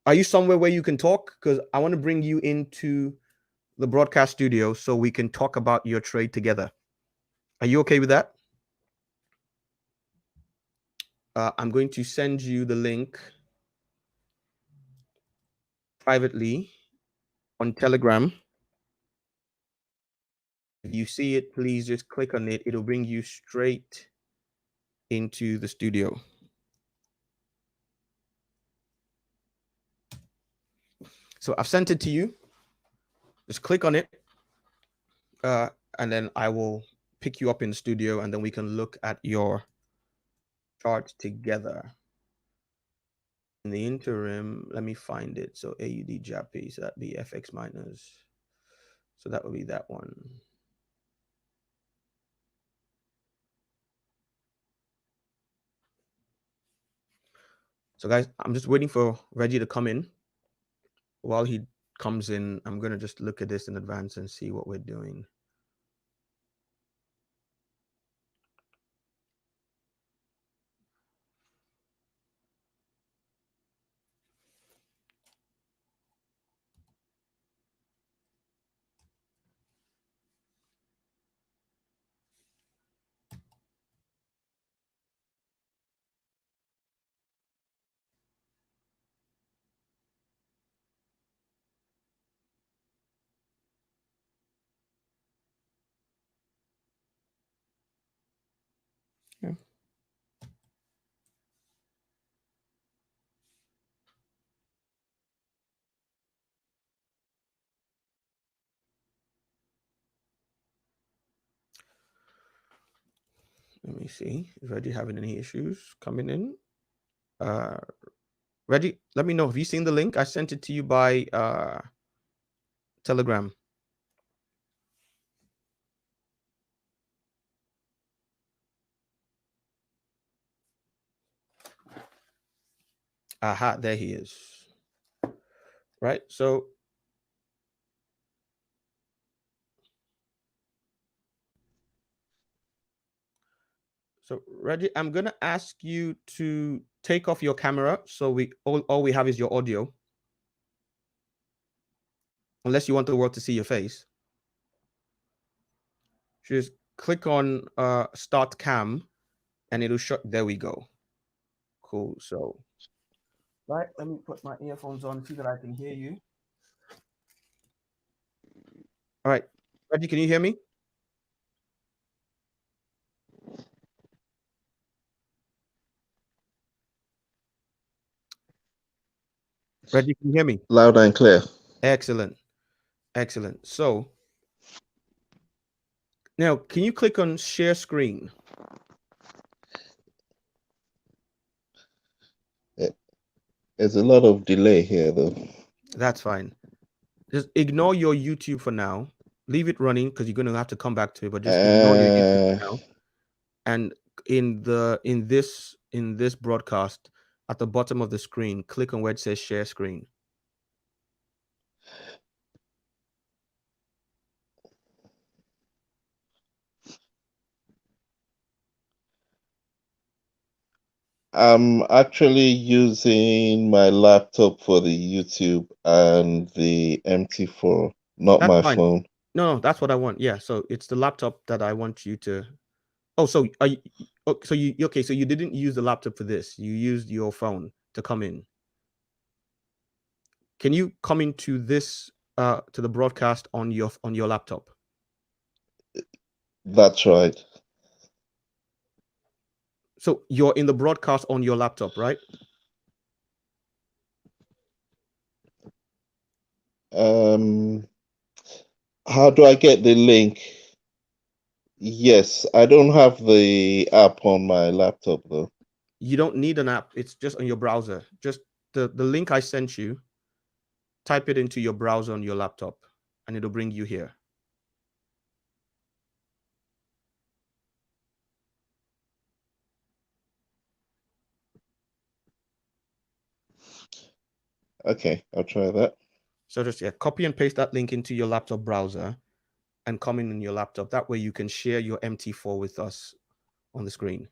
are you somewhere where you can talk? Because I want to bring you into the broadcast studio so we can talk about your trade together. Are you okay with that? I'm going to send you the link privately on Telegram. If you see it, please just click on it. It'll bring you straight into the studio. So I've sent it to you. Just click on it. And then I will pick you up in the studio and then we can look at your chart together. In the interim, let me find it. So AUD JAPI, so that'd be FX minus. So that would be that one. So guys, I'm just waiting for Reggie to come in. While he comes in, I'm going to just look at this in advance and see what we're doing. Yeah. Let me see. Is Reggie having any issues coming in? Reggie, let me know. Have you seen the link? I sent it to you by Telegram. Aha, there he is. Right. So Reggie, I'm gonna ask you to take off your camera, so we all we have is your audio. Unless you want the world to see your face. Just click on start cam and it'll show. There we go. Cool. So right, let me put my earphones on so that I can hear you. All right, Reggie, can you hear me? Reggie, can you hear me? Loud and clear. Excellent. Excellent. So now, can you click on share screen? There's a lot of delay here, though. That's fine. Just ignore your YouTube for now. Leave it running because you're going to have to come back to it. But just ignore your YouTube for now. And in this broadcast, at the bottom of the screen, click on where it says share screen. I'm actually using my laptop for the YouTube and the MT4, not That's my fine. phone. No, that's what I want. Yeah, so it's the laptop that I want you to. Oh, so are you? Oh, so you okay? So you didn't use the laptop for this. You used your phone to come in. Can you come into this to the broadcast on your laptop? That's right. So you're in the broadcast on your laptop, right? How do I get the link? Yes, I don't have the app on my laptop though. You don't need an app. It's just on your browser. Just the link I sent you, type it into your browser on your laptop and it'll bring you here. Okay, I'll try that. So just copy and paste that link into your laptop browser and come in your laptop. That way you can share your MT4 with us on the screen.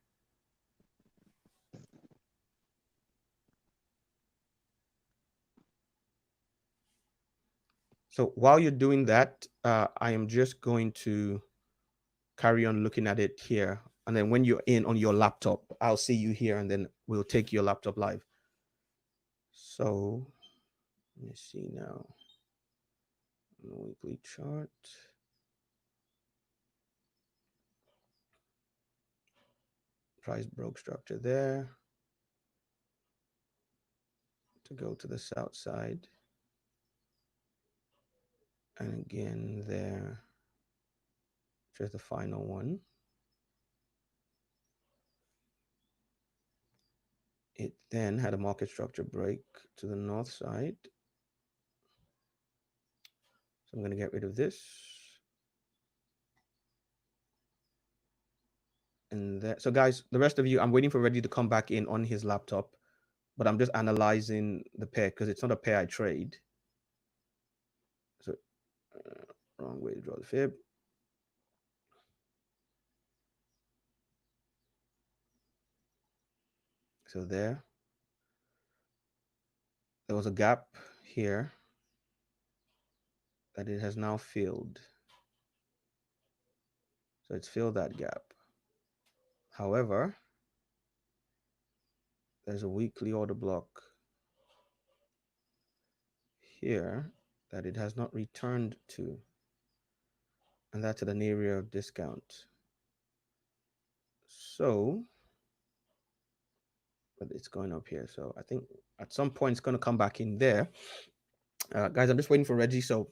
So while you're doing that, I am just going to carry on looking at it here. And then when you're in on your laptop, I'll see you here and then we'll take your laptop live. So let me see now. Weekly chart. Price broke structure there. To go to the south side. And again there. Just the final one. It then had a market structure break to the north side. So I'm going to get rid of this. And that, so guys, the rest of you, I'm waiting for Reggie to come back in on his laptop, but I'm just analyzing the pair because it's not a pair I trade. So wrong way to draw the fib. So there was a gap here that it has now filled. So it's filled that gap. However, there's a weekly order block here that it has not returned to. And that's at an area of discount. So, but it's going up here. So I think at some point it's going to come back in there. Guys, I'm just waiting for Reggie. So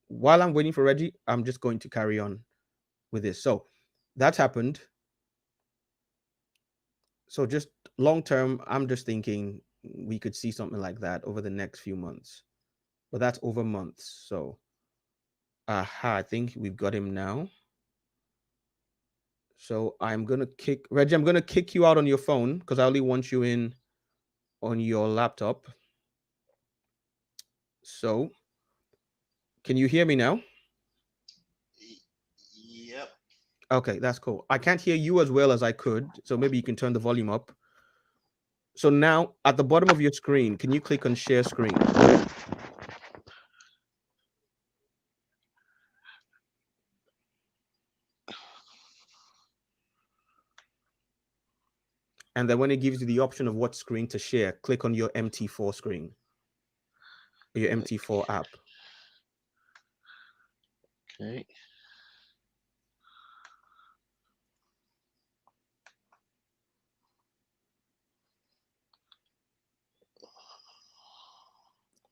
while I'm waiting for Reggie, I'm just going to carry on with this. So that's happened. So just long term, I'm just thinking we could see something like that over the next few months, but that's over months. So, I think we've got him now. So I'm gonna kick Reggie. I'm gonna kick you out on your phone because I only want you in on your laptop. So, can you hear me now? Yep. Okay, that's cool. I can't hear you as well as I could, so maybe you can turn the volume up. So now at the bottom of your screen, can you click on share screen? And then when it gives you the option of what screen to share, click on your MT4 screen, your MT4 app. Okay.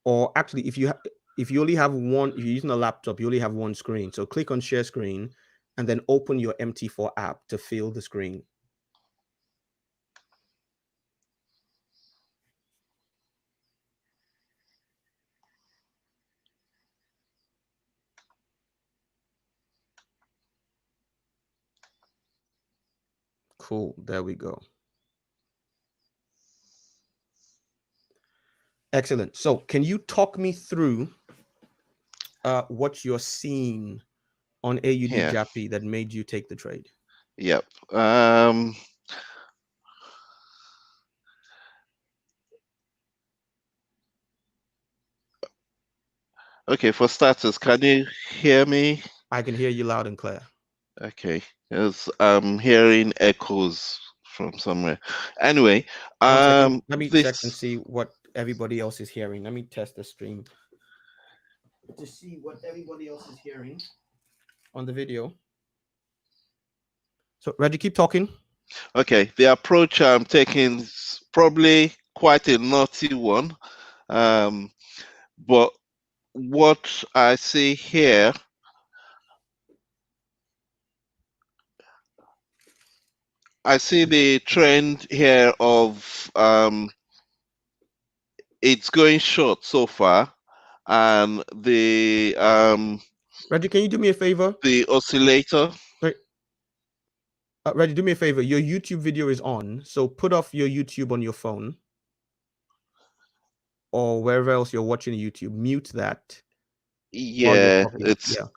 Or actually, if you only have one, if you're using a laptop, you only have one screen. So click on share screen and then open your MT4 app to fill the screen. Cool. There we go. Excellent. So can you talk me through what you're seeing on AUD Here. Jappy that made you take the trade? Yep. Okay, for starters, can you hear me? I can hear you loud and clear. Okay, because I'm hearing echoes from somewhere. Anyway, One second. Let me check and this see what everybody else is hearing. Let me test the stream to see what everybody else is hearing on the video. So, Reggie, keep talking. okay. The approach I'm taking is probably quite a naughty one, but what I see here, I see the trend here of it's going short so far, and the Reggie, can you do me a favor? the oscillator. Wait. Reggie, do me a favor. Your YouTube video is on, so put off your YouTube on your phone or wherever else you're watching YouTube. Mute that while you're Yeah, talking. it's Yeah.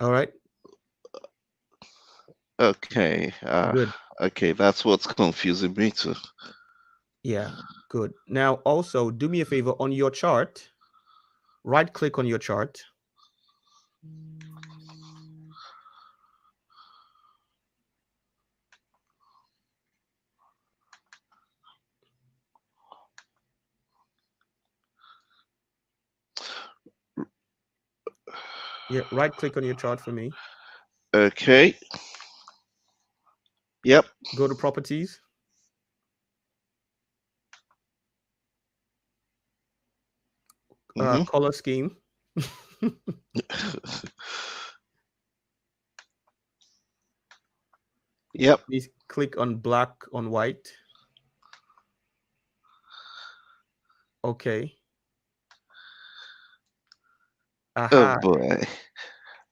All right. okay. Good. Okay, that's what's confusing me too. Yeah. Good. Now, also, do me a favor on your chart. Right click on your chart. Yeah, right click on your chart for me. Okay. Yep. Go to properties. Color scheme. Yep. Please click on black on white. Okay. Oh boy.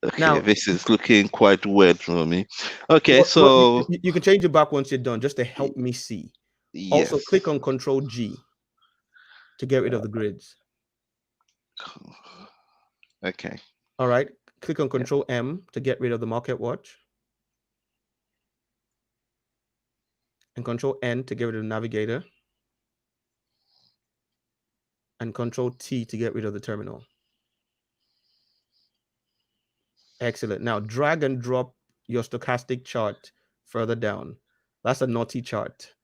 Okay, Now, this is looking quite weird for me. Okay, well, so you can change it back once you're done, just to help me see. yes. Also, click on Control G to get rid of the grids. Okay. All right. Click on Control M to get rid of the market watch. And Control N to get rid of the navigator. And Control T to get rid of the terminal. Excellent. Now drag and drop your stochastic chart further down. That's a naughty chart.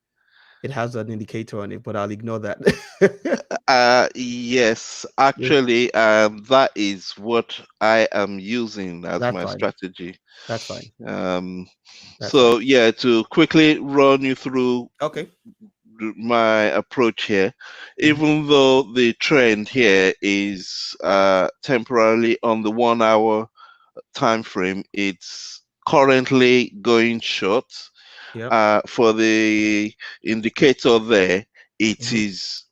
It has an indicator on it, but I'll ignore that. Yes, actually, that is what I am using as That's my fine. strategy. That's fine. That's So fine. yeah, to quickly run you through Okay. my approach here, even though the trend here is temporarily on the 1 hour time frame, it's currently going short. Yep. For the indicator there, it Hmm. is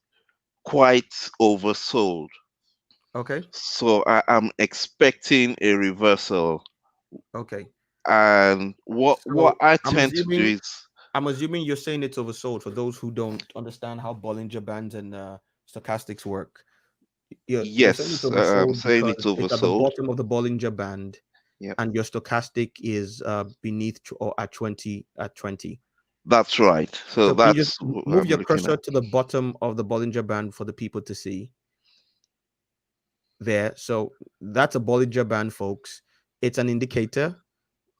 quite oversold. Okay. So I am expecting a reversal. Okay. And what So I I'm tend to do assuming is, you're saying it's oversold for those who don't understand how Bollinger Bands and stochastics work. You're saying it's yes, I'm oversold saying because it's it's at the oversold. bottom of the Bollinger Band Yeah, and your stochastic is beneath or at 20. that's right. So So can you just that's what move I'm your looking cursor at. to the bottom of the Bollinger Band for the people to see there? So that's a Bollinger Band, folks. It's an indicator,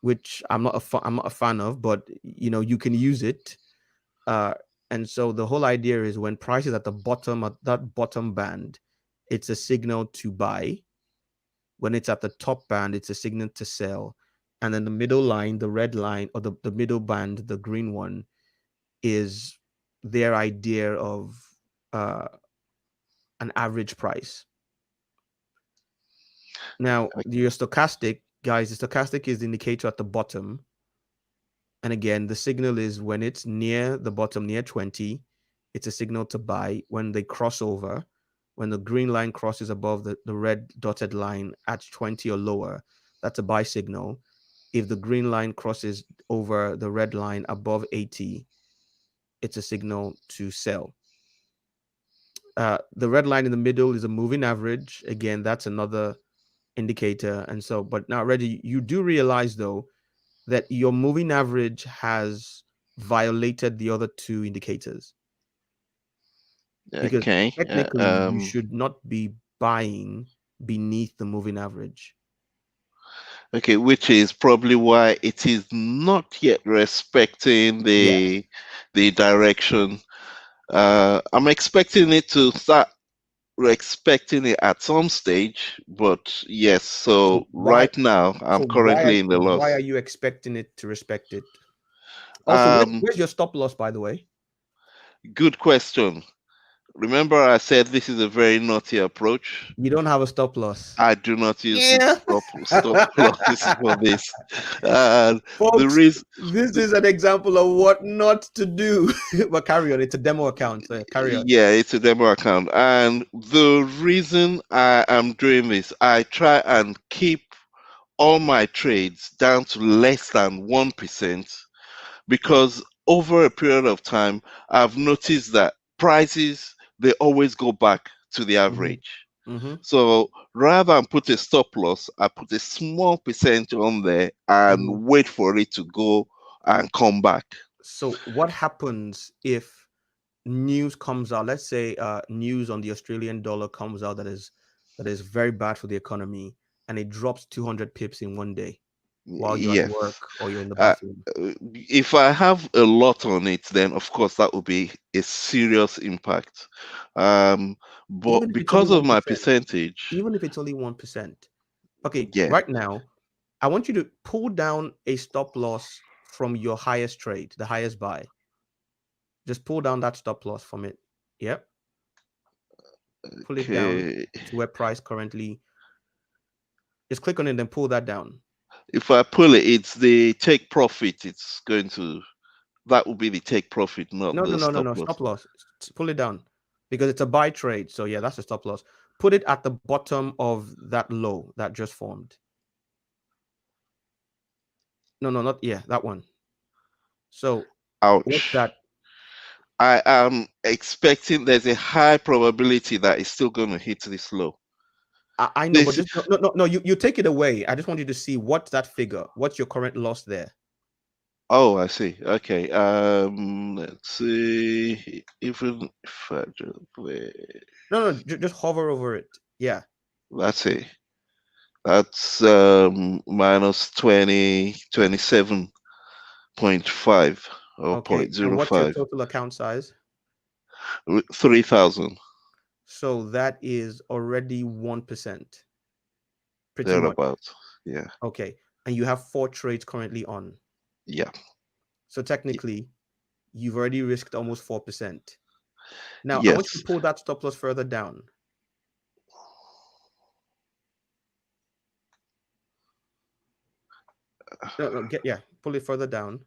which I'm not a fan of, but you can use it. Uh, and so the whole idea is when price is at the bottom of that bottom band, it's a signal to buy. When it's at the top band, it's a signal to sell. And then the middle line, the red line, or the middle band, the green one, is their idea of uh, an average price. Now, your stochastic, guys, the stochastic is the indicator at the bottom. And again, the signal is when it's near the bottom, near 20, it's a signal to buy. When they cross over, when the green line crosses above the red dotted line at 20 or lower, that's a buy signal. If the green line crosses over the red line above 80, it's a signal to sell. The red line in the middle is a moving average. Again, that's another indicator. And so, but now, Reggie, you do realize though that your moving average has violated the other two indicators because Okay. technically you should not be buying beneath the moving average. Okay, which is probably why it is not yet respecting Yeah. the direction. I'm expecting it to start respecting it at some stage, but yes. So So why? right now, I'm So why? currently in the Why are loss. you expecting it to respect it? Also, Um, where's your stop loss, by the way? Good question. Remember, I said this is a very naughty approach. You don't have a stop loss. I do not use the Yeah. stop losses for this. And the Folks, reason, this is an example of what not to do. But carry on. It's a demo account. So carry on. yeah, it's a demo account. And the reason I am doing this, I try and keep all my trades down to less than 1% because over a period of time, I've noticed that prices, they always go back to the Hmm. average. Hmm. So rather than put a stop loss, I put a small percent on there Hmm. and wait for it to go and come back. So what happens if news comes out? Let's say news on the Australian dollar comes out that is very bad for the economy, and it drops 200 pips in one day while you're at Yes. work or you're in the Uh, bathroom. if I have a lot on it, then of course that would be a serious impact. But Even if it's only because of my 1%, percentage, even if it's only 1%. Okay, yeah, right now, I want you to pull down a stop loss from your highest trade, the highest buy. Just pull down that stop loss from it. Yep. Pull it down okay. to where price currently. Just click on it and pull that down. If I pull it, it's the take profit. It's going to that would be the take profit, not No, no, the no, no, stop no. loss. Stop loss. Pull it down because it's a buy trade. So yeah, that's a stop loss. Put it at the bottom of that low that just formed. No, no, not yeah, that one. So what's Ouch. that? I am expecting there's a high probability that it's still going to hit this low. I know, but This, just no, no, no, no. You take it away. I just want you to see what's that figure. What's your current loss there? oh, I see. Okay. Let's see. Even if I just play, No, no, just hover over it. Yeah. let's see. That's minus 27.5 or Okay. point And zero what's your five. total account size? 3,000 So that is already 1%, pretty much. thereabouts. Yeah. Okay. And you have 4 trades currently on. Yeah. So technically, you've already risked almost 4%. Now, I want you Yes. to pull that stop loss further down. No, pull it further down.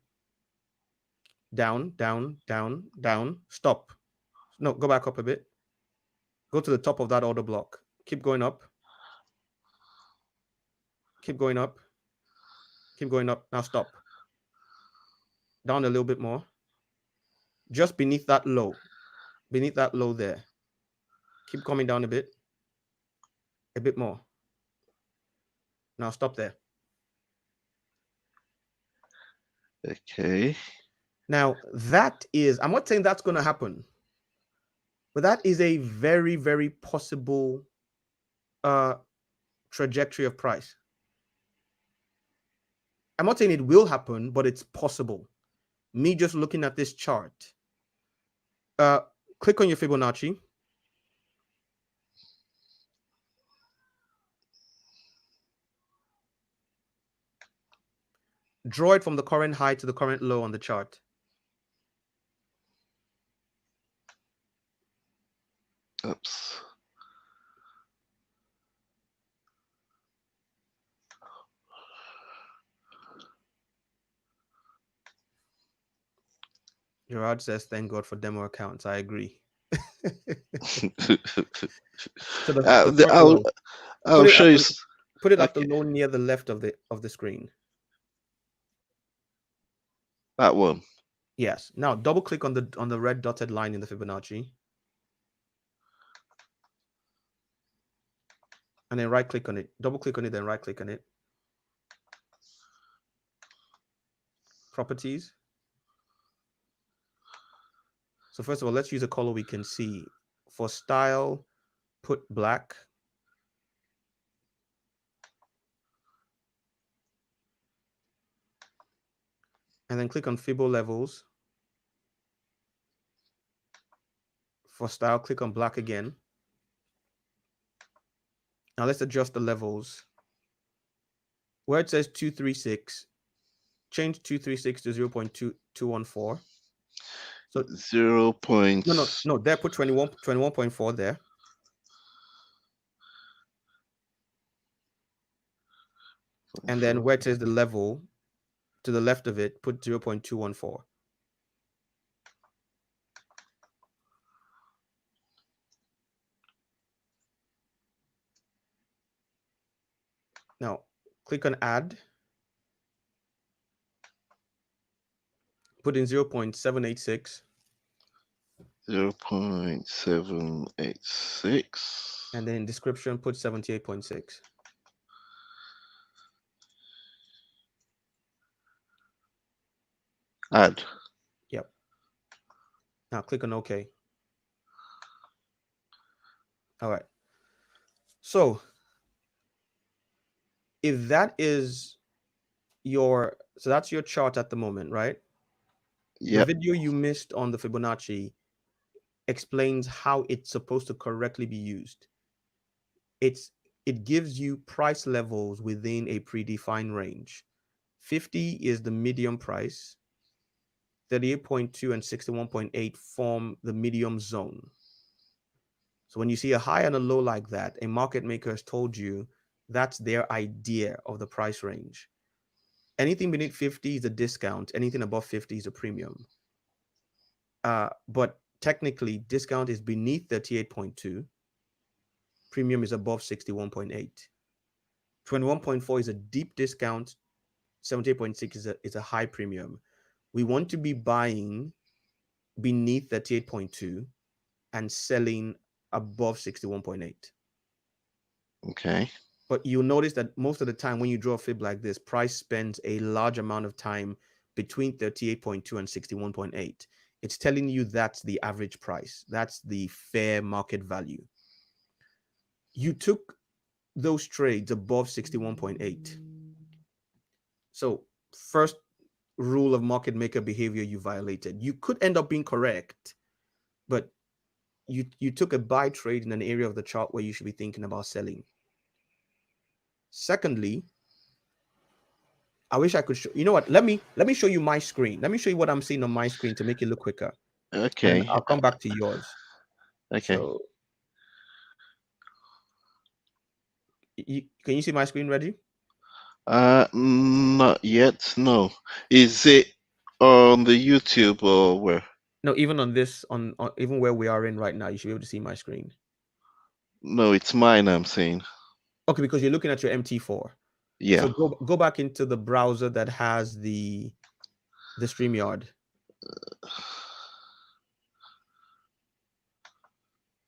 Down, down, down, down. Stop. No, go back up a bit. Go to the top of that order block. Keep going up. Keep going up. Keep going up. Now stop. Down a little bit more. Just beneath that low. Beneath that low there. Keep coming down a bit. A bit more. Now stop there. Okay. Now that is, I'm not saying that's going to happen, but that is a very, very possible trajectory of price. I'm not saying it will happen, but it's possible. Me just looking at this chart. Click on your Fibonacci. Draw it from the current high to the current low on the chart. Oops. Gerard says, thank God for demo accounts. I agree. So I'll show you. Put it at the low near the left of the screen. That one. Yes. Now double click on the red dotted line in the Fibonacci. And then right click on it. Double click on it, then right click on it. Properties. So first of all, let's use a color we can see. For style, put black. And then click on Fibo levels. For style, click on black again. Now let's adjust the levels. Where it says 236, change 236 to 0.2214. So 0. No, there put 21.4 there. And then where it says the level, to the left of it, put 0.214. Now, click on add. Put in 0.786. 0.786. And then in description, put 78.6. Add. Yep. Now click on OK. All right. So if that is so that's your chart at the moment, right? Yep. The video you missed on the Fibonacci explains how it's supposed to correctly be used. It gives you price levels within a predefined range. 50 is the medium price. 38.2 and 61.8 form the medium zone. So when you see a high and a low like that, a market maker has told you that's their idea of the price range. Anything beneath 50 is a discount. Anything above 50 is a premium. But technically, discount is beneath 38.2. Premium is above 61.8. 21.4 is a deep discount. 78.6 is a high premium. We want to be buying beneath 38.2 and selling above 61.8. Okay. But you'll notice that most of the time when you draw a fib like this, price spends a large amount of time between 38.2 and 61.8. It's telling you that's the average price. That's the fair market value. You took those trades above 61.8. So first rule of market maker behavior you violated. You could end up being correct, but you took a buy trade in an area of the chart where you should be thinking about selling. Secondly, I wish I could show, you know what? Let me show you my screen. Let me show you what I'm seeing on my screen to make it look quicker. Okay. And I'll come back to yours. Okay. So can you see my screen, Reggie? Not yet. No. Is it on the YouTube or where? No, even on this, on even where we are in right now, you should be able to see my screen. No, it's mine. I'm saying. Okay, because you're looking at your MT4. Yeah. So go back into the browser that has the StreamYard.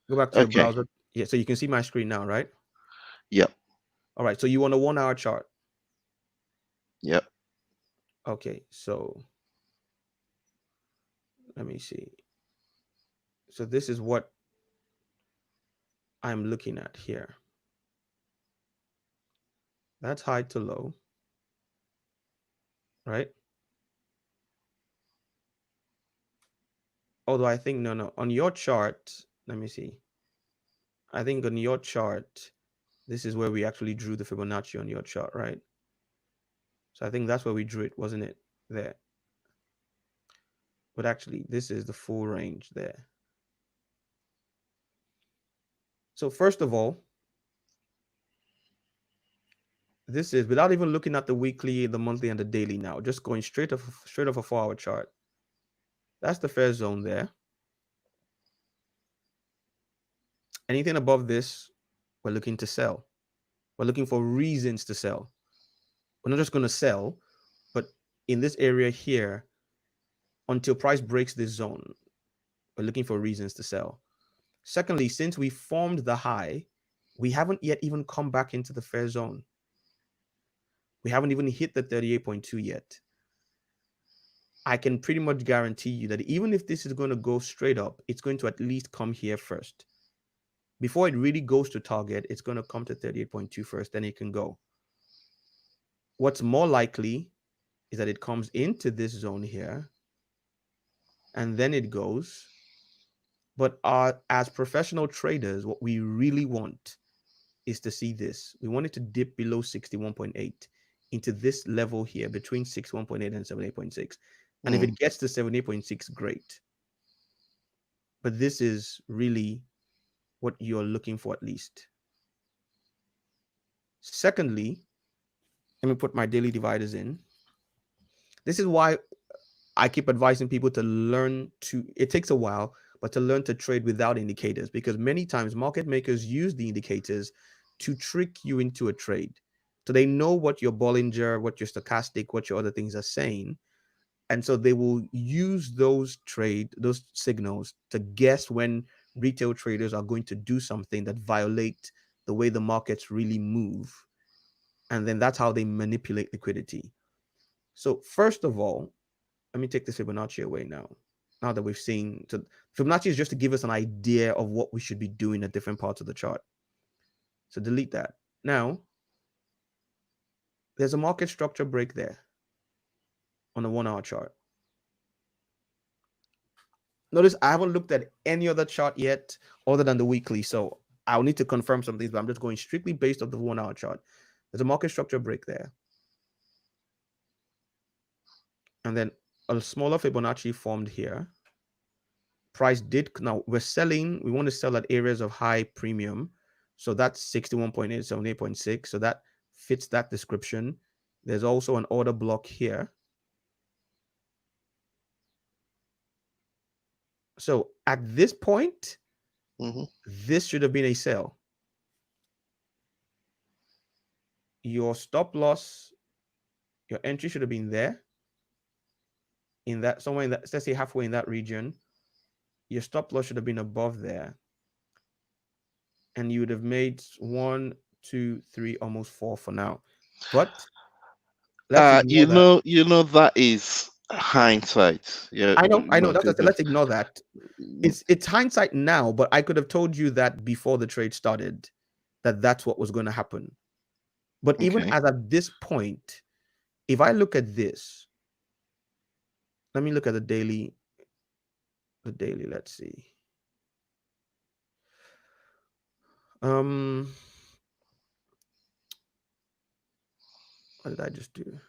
Go back to your Okay. browser. Yeah, so you can see my screen now, right? Yep. All right. So you want a 1 hour chart. Yep. Okay, so let me see. So this is what I'm looking at here. That's high to low, right? Although I think, no, on your chart, let me see. I think on your chart, this is where we actually drew the Fibonacci on your chart, right? So I think that's where we drew it, wasn't it? There. But actually, this is the full range there. So first of all, this is without even looking at the weekly, the monthly, and the daily now, just going straight off a 4 hour chart. That's the fair zone there. Anything above this, we're looking to sell. We're looking for reasons to sell. We're not just going to sell, but in this area here, until price breaks this zone, we're looking for reasons to sell. Secondly, since we formed the high, we haven't yet even come back into the fair zone. We haven't even hit the 38.2 yet. I can pretty much guarantee you that even if this is going to go straight up, it's going to at least come here first. Before it really goes to target, it's going to come to 38.2 first, then it can go. What's more likely is that it comes into this zone here, and then it goes. But as professional traders, what we really want is to see this. We want it to dip below 61.8 into this level here between 61.8 and 78.6. And if it gets to 78.6, great. But this is really what you're looking for at least. Secondly, let me put my daily dividers in. This is why I keep advising people to learn to, it takes a while, but to learn to trade without indicators, because many times market makers use the indicators to trick you into a trade. So they know what your Bollinger, what your Stochastic, what your other things are saying. And so they will use those signals to guess when retail traders are going to do something that violate the way the markets really move. And then that's how they manipulate liquidity. So first of all, let me take this Fibonacci away now. Now that we've seen, so Fibonacci is just to give us an idea of what we should be doing at different parts of the chart. So delete that. Now, there's a market structure break there on the 1 hour chart. Notice I haven't looked at any other chart yet other than the weekly. So I'll need to confirm some things, but I'm just going strictly based on the 1 hour chart. There's a market structure break there. And then a smaller Fibonacci formed here. Price did, now we're selling, we want to sell at areas of high premium. So that's 61.8, 78.6. So that fits that description. There's also an order block here. So at this point, this should have been a sell. Your stop loss, your entry should have been there. In that, somewhere in that, let's say halfway in that region. Your stop loss should have been above there. And you would have made 1, 2, 3, almost 4 for now. But let's ignore that. That is hindsight. Yeah, I know. Let's ignore that. It's hindsight now, but I could have told you that before the trade started, that that's what was going to happen. But even as at this point, if I look at this, let me look at the daily. The daily, let's see. What did I just do?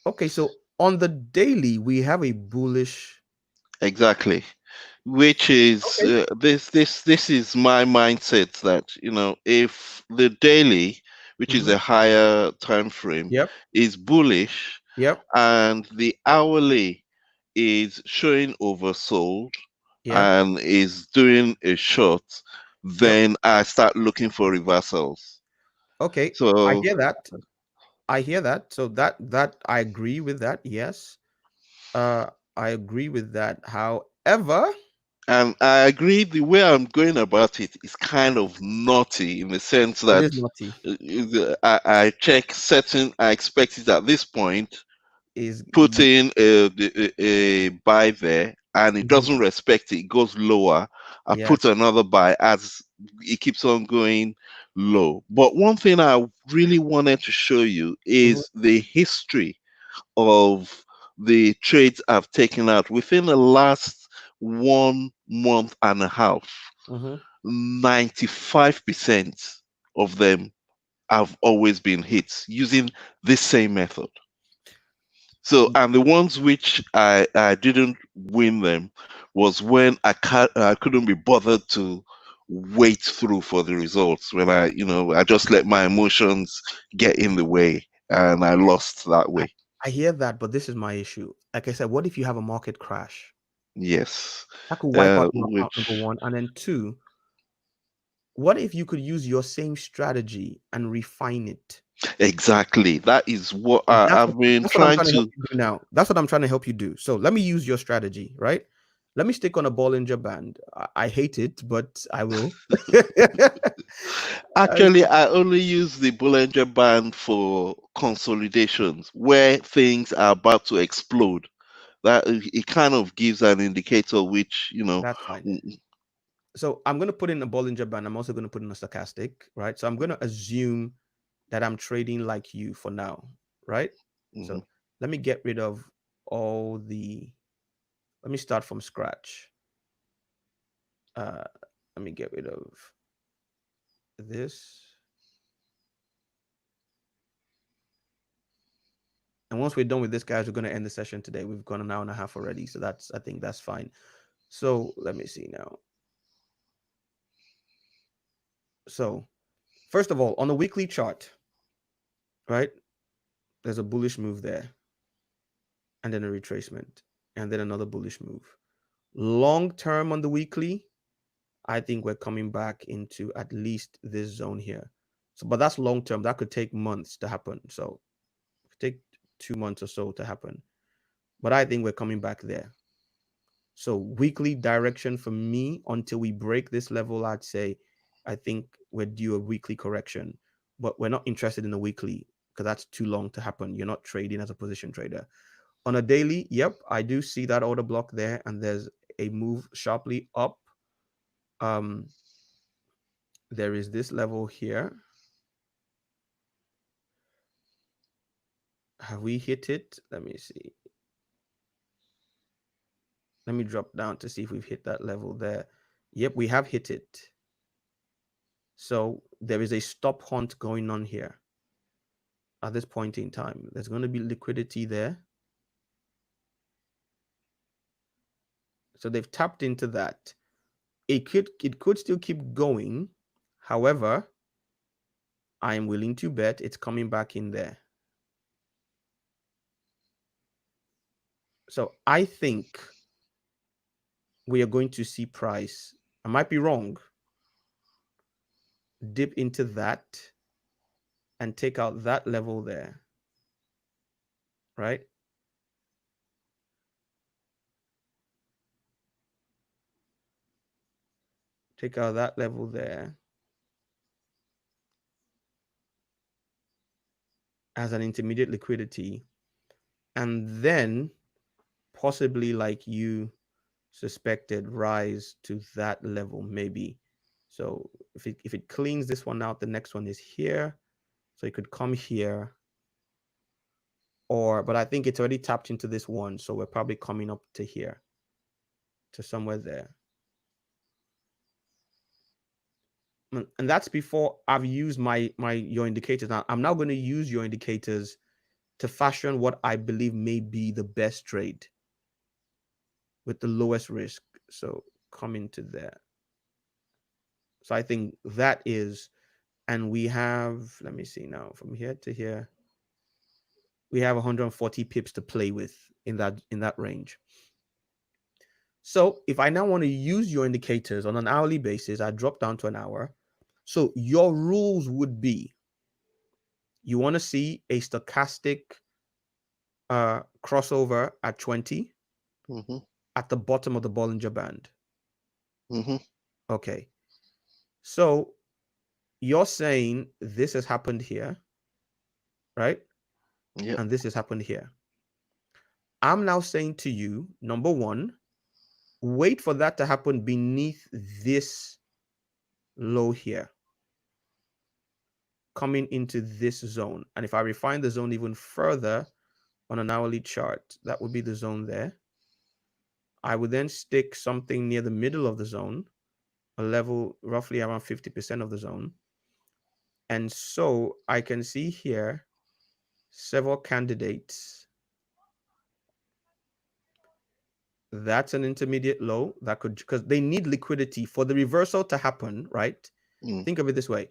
Okay, so on the daily, we have a bullish. Exactly. Which is this is my mindset that if the daily which is a higher time frame, Yep. is bullish, Yep. and the hourly is showing oversold Yep. and is doing a short, Yep. then I start looking for reversals. Okay. I So, hear that. I hear that. So that I agree with that. Yes. Uh, I agree with that. However, and I agree the way I'm going about it is kind of naughty in the sense it that is naughty. I check certain, I expect it at this point, Is put in a buy there, and it Mhm. doesn't respect it, it goes lower. I Yes. put another buy as it keeps on going low. But one thing I really wanted to show you Mhm. is the history of the trades I've taken out within the last 1 month and a half. Mhm. 95% of them have always been hits using this same method. So, and the ones which I didn't win them was when I couldn't be bothered to wait through for the results. When I just let my emotions get in the way, and I lost that I, way. I hear that, but this is my issue. Like I said, what if you have a market crash? Yes, That could wipe out your account, number which one. And then two, what if you could use your same strategy and refine it? exactly, that is what That's what I've been that's what I'm trying trying to help to. you do now. That's what I'm trying to help you do. So let me use your strategy, right? Let me stick on a Bollinger Band. I hate it, but I will. Actually, I only use the Bollinger Band for consolidations where things are about to explode. That it kind of gives an indicator which That's fine. So I'm going to put in a Bollinger Band. I'm also going to put in a Stochastic, right? So I'm going to assume that I'm trading like you for now, right? So Mhm. let me get rid of all the, let me start from scratch. Uh, let me get rid of this. And once we're done with this, guys, we're going to end the session today. We've gone an hour and a half already. So I think that's fine. So let me see now. So first of all, on the weekly chart, right? There's a bullish move there and then a retracement and then another bullish move. Long term on the weekly, I think we're coming back into at least this zone here. So, but that's long term. That could take months to happen. So, it could take 2 months or so to happen. But I think we're coming back there. So, weekly direction for me until we break this level, I'd say I think we're due a weekly correction. But we're not interested in the weekly because that's too long to happen. You're not trading as a position trader. On a daily, yep, I do see that order block there, and there's a move sharply up. Um, there is this level here. Have we hit it? Let me see. Let me drop down to see if we've hit that level there. Yep, we have hit it. So there is a stop hunt going on here at this point in time. There's going to be liquidity there. So they've tapped into that. It could still keep going. However, I am willing to bet it's coming back in there. So I think we are going to see price. I might be wrong. Dip into that and take out that level there, right? Take out that level there as an intermediate liquidity, and then possibly, like you suspected, rise to that level maybe. So if it cleans this one out, the next one is here. So it could come here, but I think it's already tapped into this one. So we're probably coming up to here, to somewhere there. And that's before I've used your indicators. Now I'm now going to use your indicators to fashion what I believe may be the best trade with the lowest risk. So come into there. So I think that is And we have, let me see now, from here to here, we have 140 pips to play with in that range. So if I now want to use your indicators on an hourly basis, I drop down to an hour. So your rules would be, you want to see a stochastic crossover at 20 Mm-hmm. at the bottom of the Bollinger Band. Mm-hmm. Okay. So you're saying this has happened here, right? Yep. And this has happened here. I'm now saying to you, number one, wait for that to happen beneath this low here, coming into this zone. And if I refine the zone even further on an hourly chart, that would be the zone there. I would then stick something near the middle of the zone, a level roughly around 50% of the zone. And so I can see here several candidates. That's an intermediate low that could, because they need liquidity for the reversal to happen, right? Mm. Think of it this way.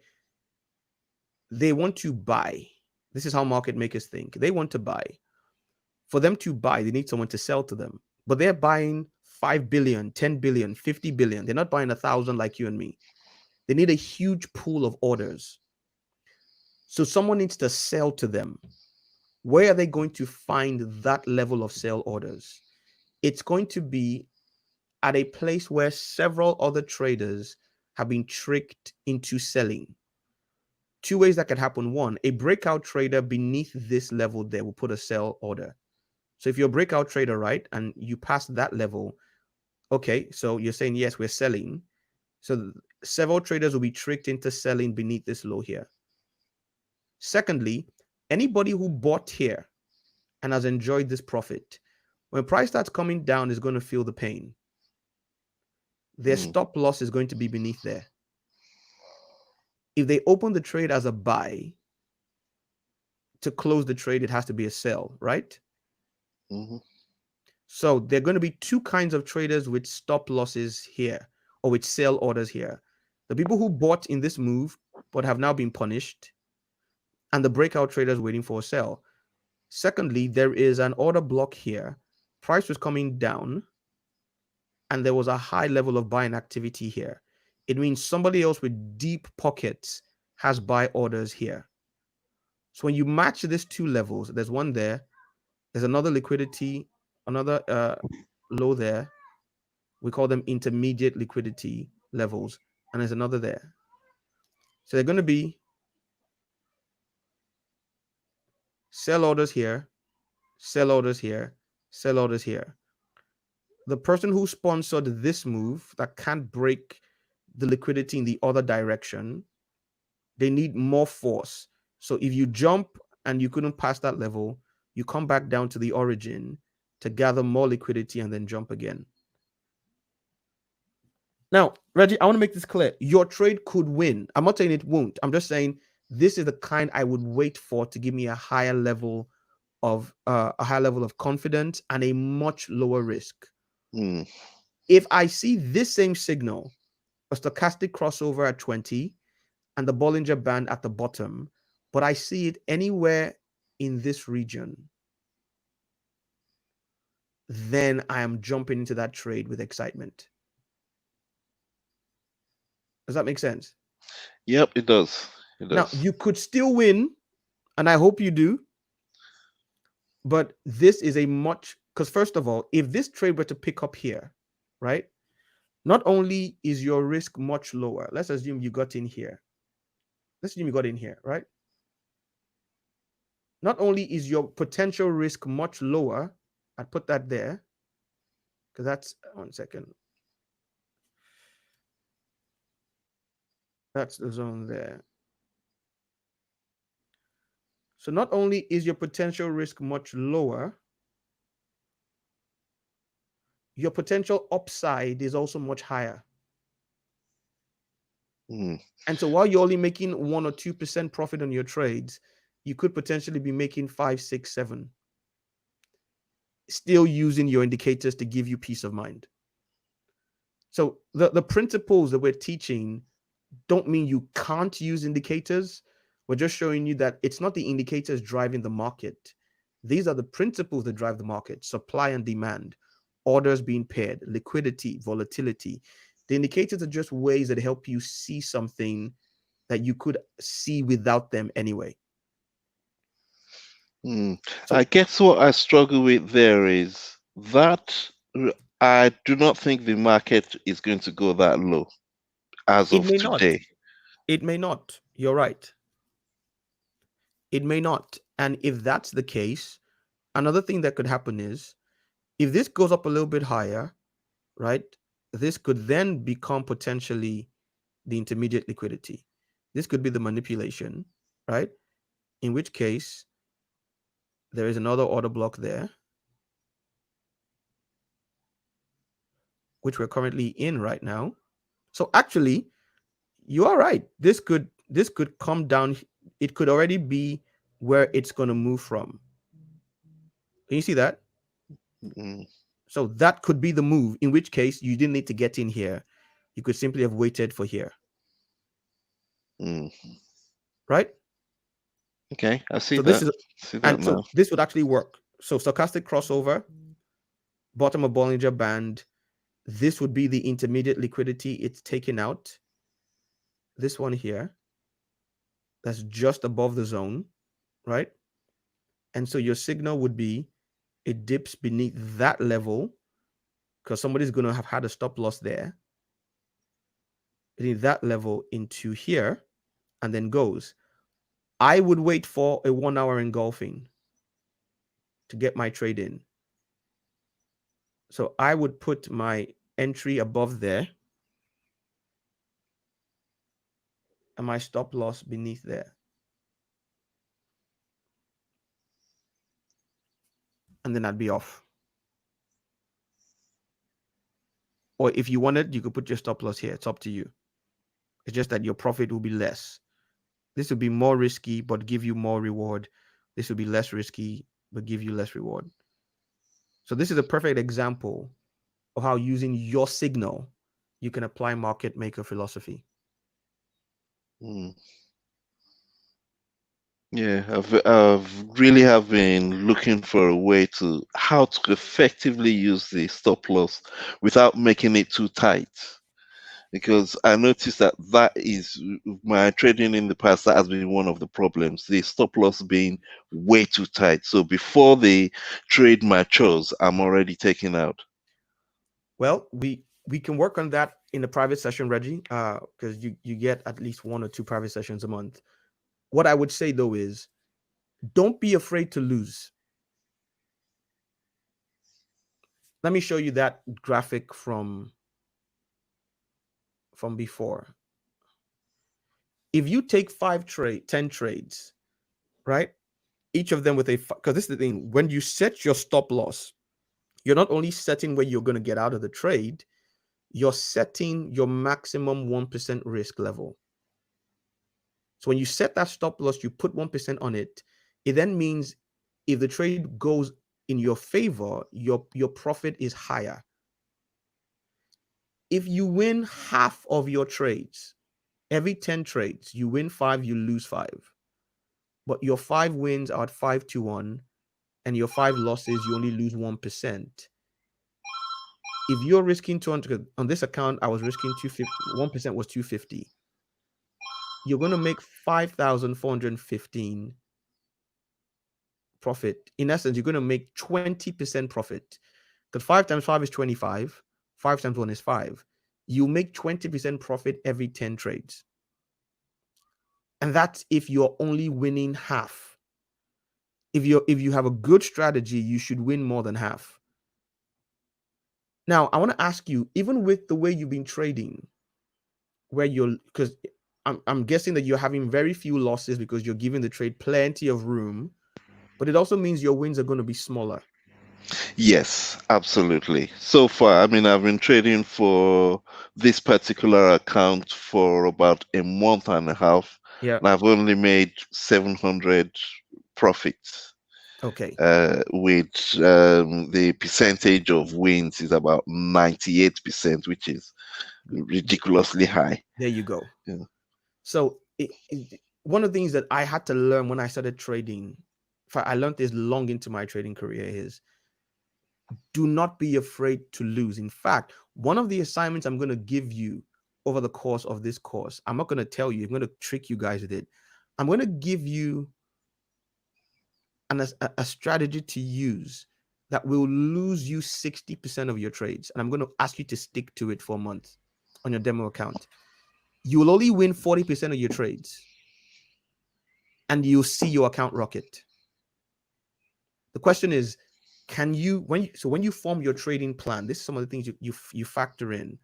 They want to buy. This is how market makers think. They want to buy. For them to buy, they need someone to sell to them. But they're buying 5 billion, 10 billion, 50 billion. They're not buying 1,000 like you and me. They need a huge pool of orders. So someone needs to sell to them. Where are they going to find that level of sell orders? It's going to be at a place where several other traders have been tricked into selling. Two ways that could happen. One, a breakout trader beneath this level there will put a sell order. So if you're a breakout trader, right, and you pass that level, okay, so you're saying, yes, we're selling. So several traders will be tricked into selling beneath this low here. Secondly, anybody who bought here and has enjoyed this profit, when price starts coming down, is going to feel the pain. Their stop loss is going to be beneath there. If they open the trade as a buy, to close the trade, it has to be a sell, right? Mm-hmm. So there are going to be two kinds of traders with stop losses here, or with sell orders here. The people who bought in this move but have now been punished, and the breakout traders waiting for a sell. Secondly, there is an order block here. Price was coming down, and there was a high level of buying activity here. It means somebody else with deep pockets has buy orders here. So when you match these two levels, there's one there, there's another liquidity, another low there. We call them intermediate liquidity levels, and there's another there. So they're going to be sell orders here, sell orders here, sell orders here. The person who sponsored this move that can't break the liquidity in the other direction, they need more force. So if you jump and you couldn't pass that level, you come back down to the origin to gather more liquidity and then jump again. Now, Reggie, I want to make this clear. Your trade could win. I'm not saying it won't. I'm just saying this is the kind I would wait for to give me a higher level of confidence and a much lower risk. Mm. If I see this same signal, a stochastic crossover at 20 and the Bollinger Band at the bottom, but I see it anywhere in this region, then I am jumping into that trade with excitement. Does that make sense? Yep, it does. It Now, does. you could still win, and I hope you do, but this is a much, because first of all, if this trade were to pick up here, right, not only is your risk much lower, let's assume you got in here. Let's assume you got in here, right? Not only is your potential risk much lower, I'd put that there, because that's, 1 second. That's the zone there. So not only is your potential risk much lower, your potential upside is also much higher. Mm. And so while you're only making 1 or 2% profit on your trades, you could potentially be making 5, 6, 7, still using your indicators to give you peace of mind. So the principles that we're teaching don't mean you can't use indicators. We're just showing you that it's not the indicators driving the market. These are the principles that drive the market: supply and demand, orders being paired, liquidity, volatility. The indicators are just ways that help you see something that you could see without them anyway. I So guess what I struggle with there is that I do not think the market is going to go that low as it of may not. today. It may not. You're right. It may not. And if that's the case, another thing that could happen is if this goes up a little bit higher, right? This could then become potentially the intermediate liquidity. This could be the manipulation, right? In which case, there is another order block there, which we're currently in right now. So actually, you are right. This could come down. It could already be where it's going to move from. Can you see that? Mm, So that could be the move, in which case you didn't need to get in here. You could simply have waited for here, mm. right? Okay, I see So this that. is, See that and now. so this would actually work. So stochastic crossover, bottom of Bollinger Band, this would be the intermediate liquidity it's taken out. This one here, that's just above the zone, right? And so your signal would be it dips beneath that level because somebody's going to have had a stop loss there, beneath that level into here, and then goes. I would wait for a 1 hour engulfing to get my trade in. So I would put my entry above there and my stop loss beneath there. And then I'd be off. Or if you wanted, you could put your stop loss here. It's up to you. It's just that your profit will be less. This would be more risky, but give you more reward. This would be less risky, but give you less reward. So this is a perfect example of how using your signal, you can apply market maker philosophy. Mm. Yeah, I've really have been looking for a way to how to effectively use the stop loss without making it too tight. Because I noticed that that is my trading in the past. That has been one of the problems. The stop loss being way too tight. So before the trade matures, I'm already taken out. Well, we can work on that in a private session, Reggie, because you get at least 1 or 2 private sessions a month. What I would say though is don't be afraid to lose. Let me show you that graphic from before. If you take 10 trades, right? Each of them with a, because this is the thing, when you set your stop loss, you're not only setting where you're going to get out of the trade, you're setting your maximum 1% risk level. So when you set that stop loss, you put 1% on it. It then means if the trade goes in your favor, your profit is higher. If you win half of your trades, every 10 trades, you win 5, you lose 5. But your 5 wins are at 5 to 1, and your 5 losses, you only lose 1%. If you're risking 200, on this account, I was risking 250, 1% was 250. You're going to make 5,415 profit. In essence, you're going to make 20% profit because 5 times 5 is 25. 5 times 1 is 5. You make 20% profit every 10 trades. And that's if you're only winning half. If you have a good strategy, you should win more than half. Now, I want to ask you, even with the way you've been trading, where you're, because I'm guessing that you're having very few losses because you're giving the trade plenty of room, but it also means your wins are going to be smaller. Yes, absolutely. So far, I mean, I've been trading for this particular account for about a month and a half, Yeah. and I've only made 700 profits. Okay. Which the percentage of wins is about 98%, which is ridiculously high. There you go. Yeah. So one of the things that I had to learn when I started trading, I learned this long into my trading career, is do not be afraid to lose. In fact, one of the assignments I'm going to give you over the course of this course, I'm not going to tell you, I'm going to trick you guys with it. I'm going to give you a strategy to use that will lose you 60% of your trades. And I'm going to ask you to stick to it for a month on your demo account. You will only win 40% of your trades and you'll see your account rocket. The question is, when you form your trading plan, this is some of the things you factor in.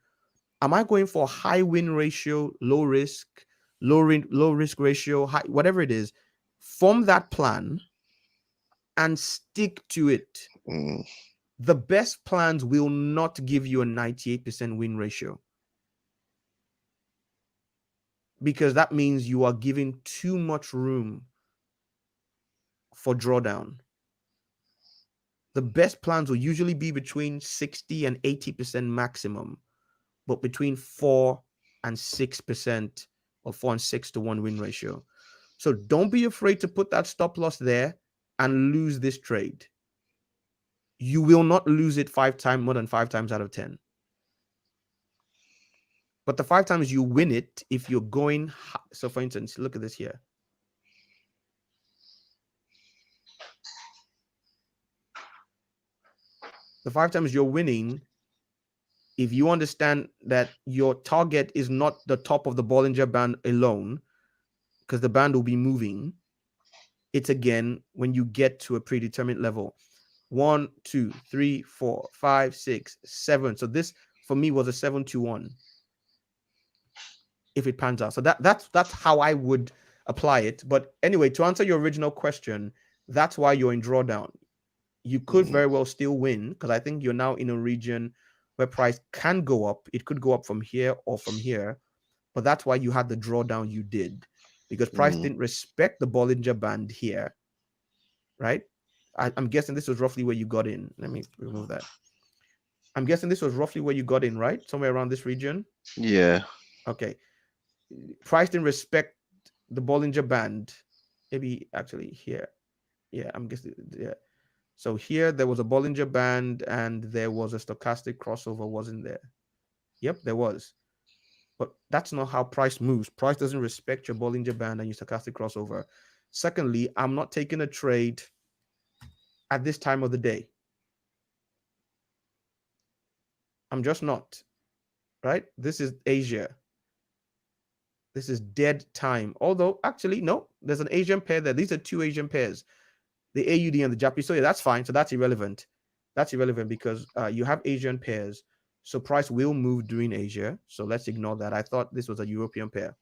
Am I going for high win ratio, low risk, low risk ratio, high, whatever it is? Form that plan and stick to it. The best plans will not give you a 98% win ratio, because that means you are giving too much room for drawdown. The best plans will usually be between 60 and 80% maximum, but between 4 and 6%, or 4 and 6 to 1 win ratio. So don't be afraid to put that stop loss there and lose this trade. You will not lose it more than 5 times out of 10. But the 5 times you win it, if you're going, so for instance, look at this here. The 5 times you're winning, if you understand that your target is not the top of the Bollinger Band alone, because the band will be moving, it's again when you get to a predetermined level. 1, 2, 3, 4, 5, 6, 7. So this for me was a 7-1 if it pans out. So that's how I would apply it. But anyway, to answer your original question, that's why you're in drawdown. You could very well still win, because I think you're now in a region where price can go up. It could go up from here or from here, but that's why you had the drawdown you did, because price didn't respect the Bollinger Band here, right? I'm guessing this was roughly where you got in. Let me remove that. I'm guessing this was roughly where you got in, right? Somewhere around this region. Yeah. Okay. Price didn't respect the Bollinger Band. Maybe actually here. Yeah, I'm guessing. Yeah. So here there was a Bollinger Band and there was a stochastic crossover, wasn't there? Yep, there was. But that's not how price moves. Price doesn't respect your Bollinger Band and your stochastic crossover. Secondly, I'm not taking a trade at this time of the day. I'm just not, right? This is Asia. This is dead time. Although, actually, no, there's an Asian pair there. These are 2 Asian pairs, the AUD and the Japanese. So yeah, that's fine. So that's irrelevant. That's irrelevant because you have Asian pairs. So price will move during Asia. So let's ignore that. I thought this was a European pair.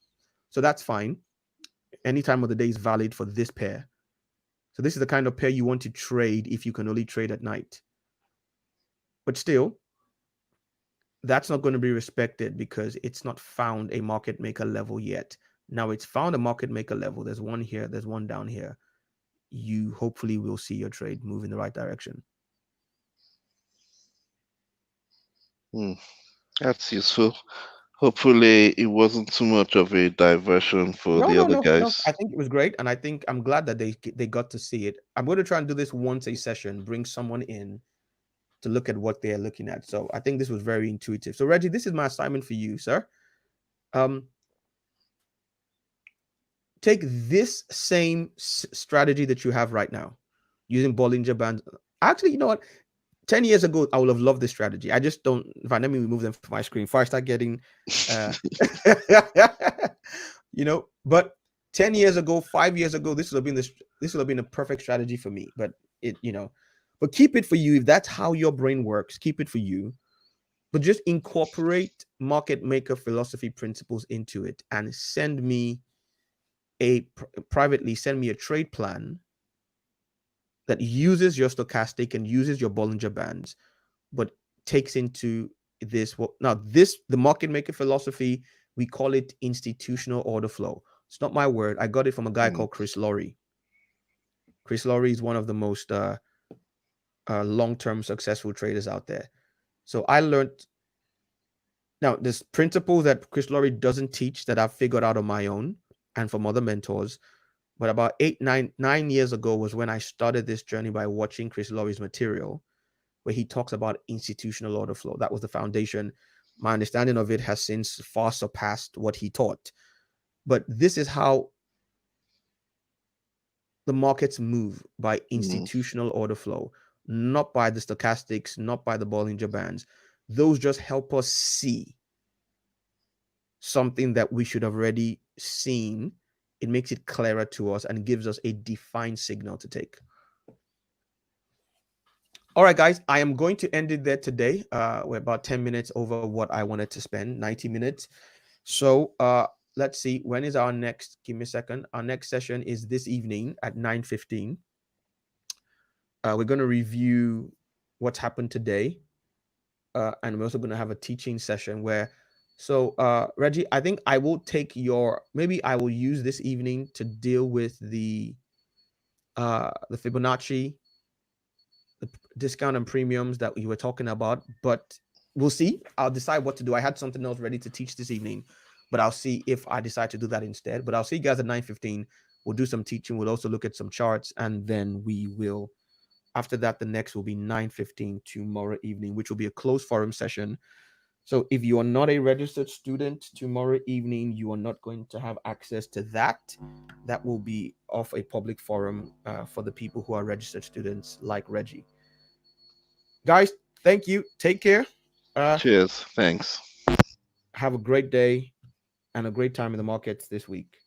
So that's fine. Any time of the day is valid for this pair. So this is the kind of pair you want to trade if you can only trade at night. But still, that's not going to be respected because it's not found a market maker level yet. Now it's found a market maker level. There's one here. There's one down here. You hopefully will see your trade move in the right direction. That's useful. Hopefully, it wasn't too much of a diversion for the other guys. I think it was great, and I think I'm glad that they got to see it. I'm going to try and do this once a session. Bring someone in to look at what they're looking at. So I think this was very intuitive. So Reggie, this is my assignment for you, sir. Take this same strategy that you have right now, using Bollinger Bands. Actually, you know what? 10 years ago, I would have loved this strategy. I just don't. If I let me remove them from my screen before I start getting, But 10 years ago, 5 years ago, this would have been a perfect strategy for me. But but keep it for you. If that's how your brain works, keep it for you. But just incorporate market maker philosophy principles into it and send me privately send me a trade plan that uses your stochastic and uses your Bollinger Bands, but takes into this. The market maker philosophy, we call it institutional order flow. It's not my word. I got it from a guy called Chris Laurie. Chris Laurie is one of the most long-term successful traders out there. So I learned now this principle that Chris Laurie doesn't teach that I've figured out on my own and from other mentors. But about 9 years ago was when I started this journey by watching Chris Laurie's material, where he talks about institutional order flow. That was the foundation. My understanding of it has since far surpassed what he taught. But this is how the markets move, by institutional order flow, not by the stochastics, not by the Bollinger Bands. Those just help us see something that we should have already seen. It makes it clearer to us and gives us a defined signal to take. All right, guys, I am going to end it there today. We're about 10 minutes over what I wanted to spend, 90 minutes. So let's see, when is our next? Give me a second. Our next session is this evening at 9:15. We're going to review what's happened today. And we're also going to have a teaching session where, so Reggie, I think I will take maybe I will use this evening to deal with the Fibonacci, the discount and premiums that we were talking about, but we'll see. I'll decide what to do. I had something else ready to teach this evening, but I'll see if I decide to do that instead. But I'll see you guys at 9:15. We'll do some teaching. We'll also look at some charts, and then we will, after that, the next will be 9:15 tomorrow evening, which will be a closed forum session. So if you are not a registered student, tomorrow evening, you are not going to have access to that. That will be off a public forum for the people who are registered students like Reggie. Guys, thank you. Take care. Cheers. Thanks. Have a great day and a great time in the markets this week.